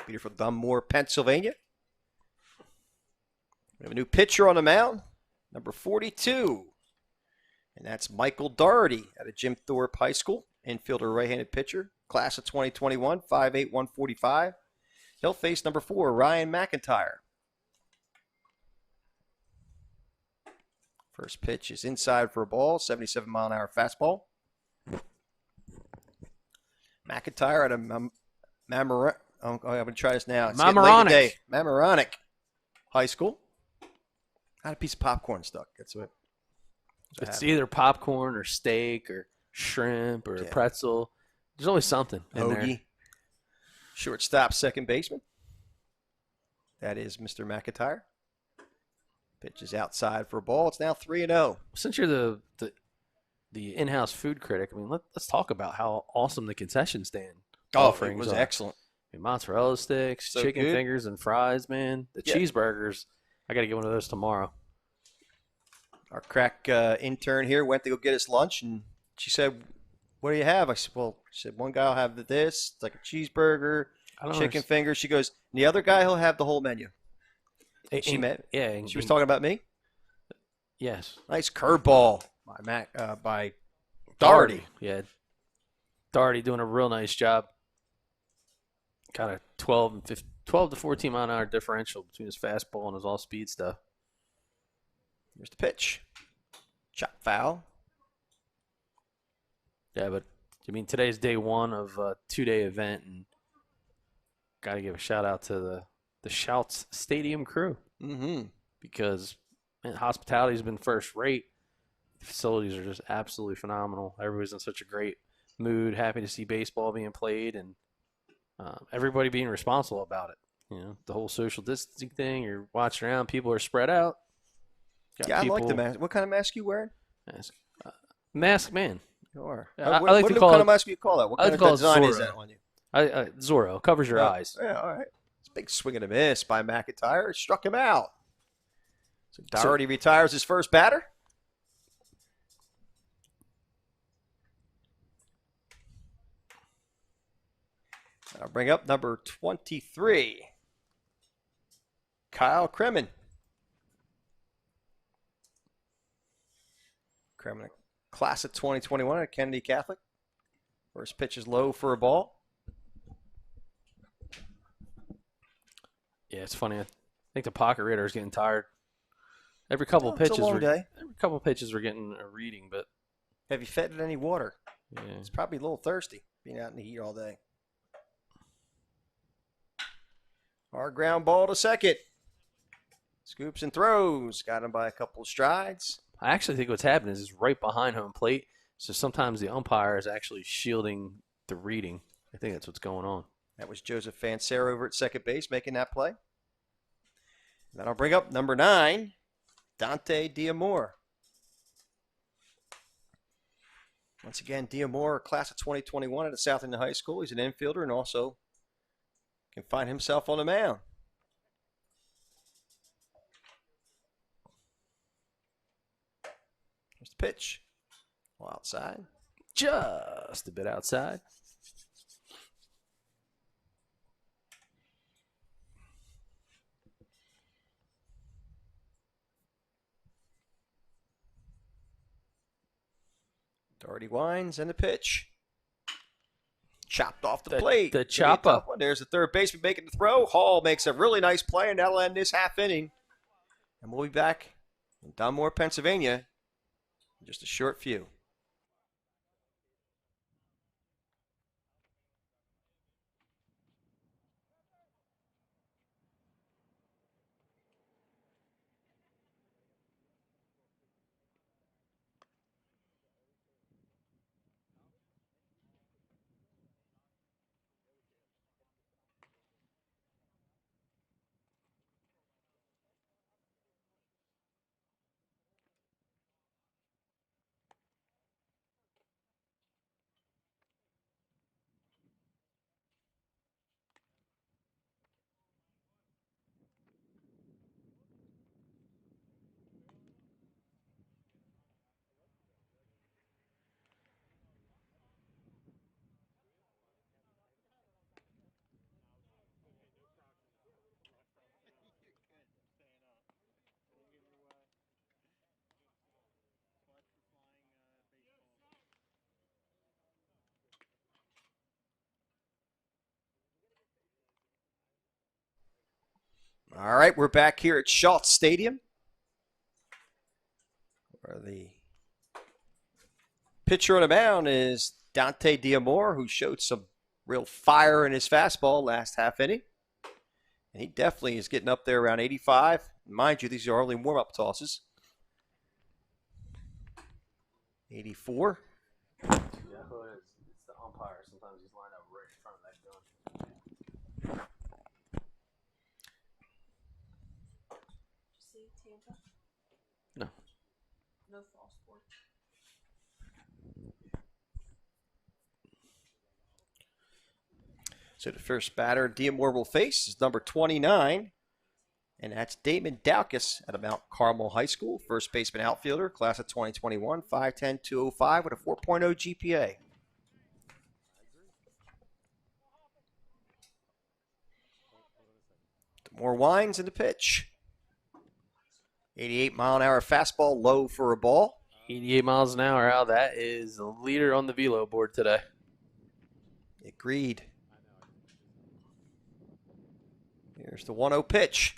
beautiful Dunmore, Pennsylvania. We have a new pitcher on the mound, number 42. And that's Michael Doherty out of Jim Thorpe High School, infielder, right-handed pitcher, class of 2021, 5'8", 145. He'll face number 4, Ryan McIntyre. First pitch is inside for a ball, 77-mile-an-hour fastball. McIntyre at a I'm going to try this now. It's getting late in the day. Mamaroneck High School. Got a piece of popcorn stuck. That's what. It's either popcorn or steak or shrimp or pretzel. There's always something in there. Shortstop, second baseman. That is Mr. McIntyre. Pitch is outside for a ball. It's now 3-0. Since you're the in-house food critic, I mean, let's talk about how awesome the concession stand offerings it was are. excellent. I mean, mozzarella sticks, So chicken good. fingers, and fries, man. The cheeseburgers. I got to get one of those tomorrow. Our crack intern here went to go get us lunch, and she said, "What do you have?" I said, "Well," she said, "one guy will have this. It's like a cheeseburger, chicken fingers." She goes, "And the other guy, he'll have the whole menu." She was talking about me. Yes. Nice curveball by Doherty. Yeah. Doherty doing a real nice job. Got a 12 to 14 mile an hour differential between his fastball and his all-speed stuff. Here's the pitch. Chop foul. Yeah, but I mean, today's day one of a 2-day event, and got to give a shout out to the Schultz Stadium crew. Mm-hmm. Because hospitality's been first rate. The facilities are just absolutely phenomenal. Everybody's in such a great mood, happy to see baseball being played, and everybody being responsible about it. You know, the whole social distancing thing. You're watching around, people are spread out. I like the mask. What kind of mask you wearing? Mask man. You are. I What like to call kind it, of mask do you call that? What kind of design is that on you? Zorro. Covers your eyes. Yeah, all right. It's a big swing and a miss by McIntyre. Struck him out. So Doherty retires his first batter. I'll bring up number 23, Kyle Kremen. Kremen, class of 2021 at Kennedy Catholic. First pitch is low for a ball. Yeah, it's funny. I think the pocket reader is getting tired. Every couple of pitches, it's a long day. Every couple of pitches, we're getting a reading. But have you fed it any water? Yeah. It's probably a little thirsty being out in the heat all day. Our ground ball to second. Scoops and throws. Got him by a couple of strides. I actually think what's happening is it's right behind home plate. So sometimes the umpire is actually shielding the reading. I think that's what's going on. That was Joseph Fansera over at second base making that play. Then I'll bring up number 9, Dante Diamore. Once again, Diamore, class of 2021 at the South End High School. He's an infielder and also can find himself on the mound. Here's the pitch. Well, outside. Just a bit outside. Doherty winds and the pitch. Chopped off the plate. The chopper. There's the third baseman making the throw. Hall makes a really nice play, and that'll end this half inning. And we'll be back in Dunmore, Pennsylvania in just a short few. All right, we're back here at Schultz Stadium, where the pitcher on the mound is Dante Diamore, who showed some real fire in his fastball last half inning. And he definitely is getting up there around 85. Mind you, these are only warm-up tosses. 84. Yeah, who it is? It's the umpire. Sometimes he's lined up right in front of that gun. See Tampa? No. No false sport. So the first batter Diamore will face is number 29, and that's Damon Daukus out of Mount Carmel High School, first baseman outfielder, class of 2021, 5'10", 205 with a 4.0 GPA. More winds in the pitch. 88-mile-an-hour fastball, low for a ball. 88 miles an hour, Al. That is the leader on the velo board today. Agreed. Here's the 1-0 pitch.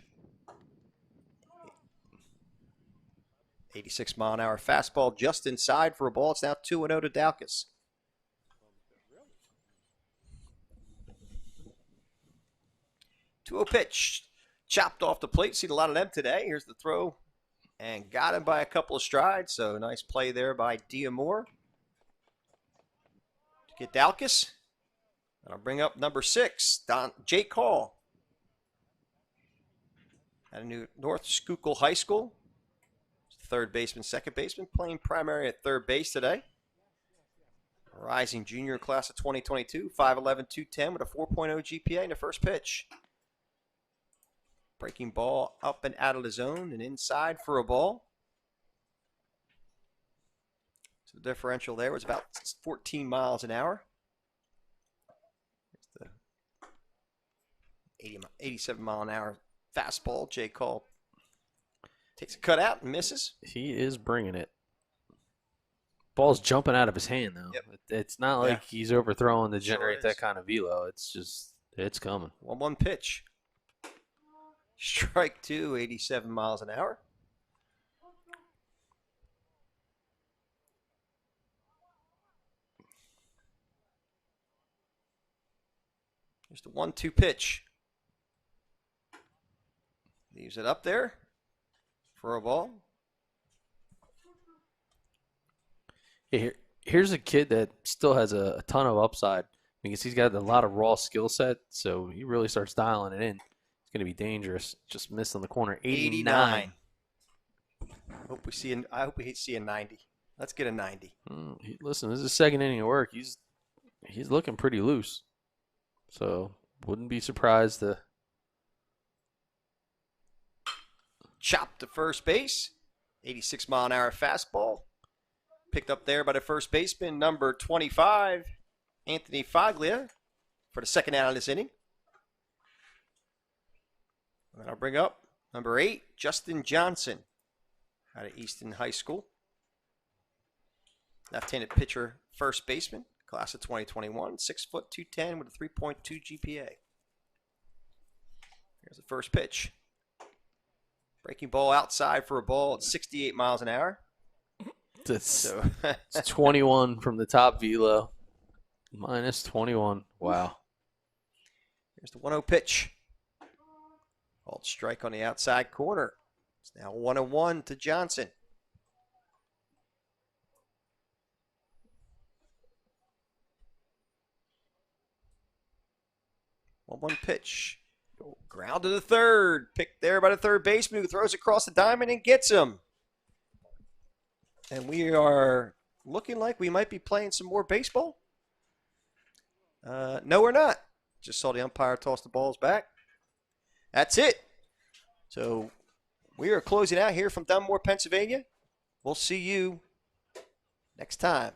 86-mile-an-hour fastball just inside for a ball. It's now 2-0 to Daukus. Pitch. Chopped off the plate. Seen a lot of them today. Here's the throw. And got him by a couple of strides. So nice play there by Diamore. To get Daukus. And I'll bring up number 6, Jake Hall. At North Schuylkill High School. Third baseman, second baseman, playing primary at third base today. Rising junior class of 2022, 5'11", 210 with a 4.0 GPA in the first pitch. Breaking ball up and out of the zone and inside for a ball. So the differential there was about 14 miles an hour. There's the 87-mile-an-hour fastball. Jay Cole takes a cut out and misses. He is bringing it. Ball's jumping out of his hand, though. Yep. It's not like he's overthrowing to generate is. that kind of velo. It's just, it's coming. 1-1 pitch. Strike 2, 87 miles an hour. Here's the 1-2 pitch. Leaves it up there for a ball. Yeah, here's a kid that still has a ton of upside because he's got a lot of raw skill set, so he really starts dialing it in. It's going to be dangerous. Just missed on the corner. 89. I hope we see a 90. Let's get a 90. Listen, this is the second inning of work. He's looking pretty loose, so wouldn't be surprised to. Chopped to first base. 86-mile-an-hour fastball. Picked up there by the first baseman, number 25, Anthony Foglia, for the second out of this inning. And I'll bring up number 8, Justin Johnson, out of Easton High School. Left-handed pitcher, first baseman, class of 2021, 6'2", 210 with a 3.2 GPA. Here's the first pitch. Breaking ball outside for a ball at 68 miles an hour. It's 21 from the top velo. Minus 21. Wow. Here's the 1-0 pitch. Called strike on the outside corner. It's now 1-1 to Johnson. One pitch. Ground to the third. Picked there by the third baseman who throws across the diamond and gets him. And we are looking like we might be playing some more baseball. No, we're not. Just saw the umpire toss the balls back. That's it. So we are closing out here from Dunmore, Pennsylvania. We'll see you next time.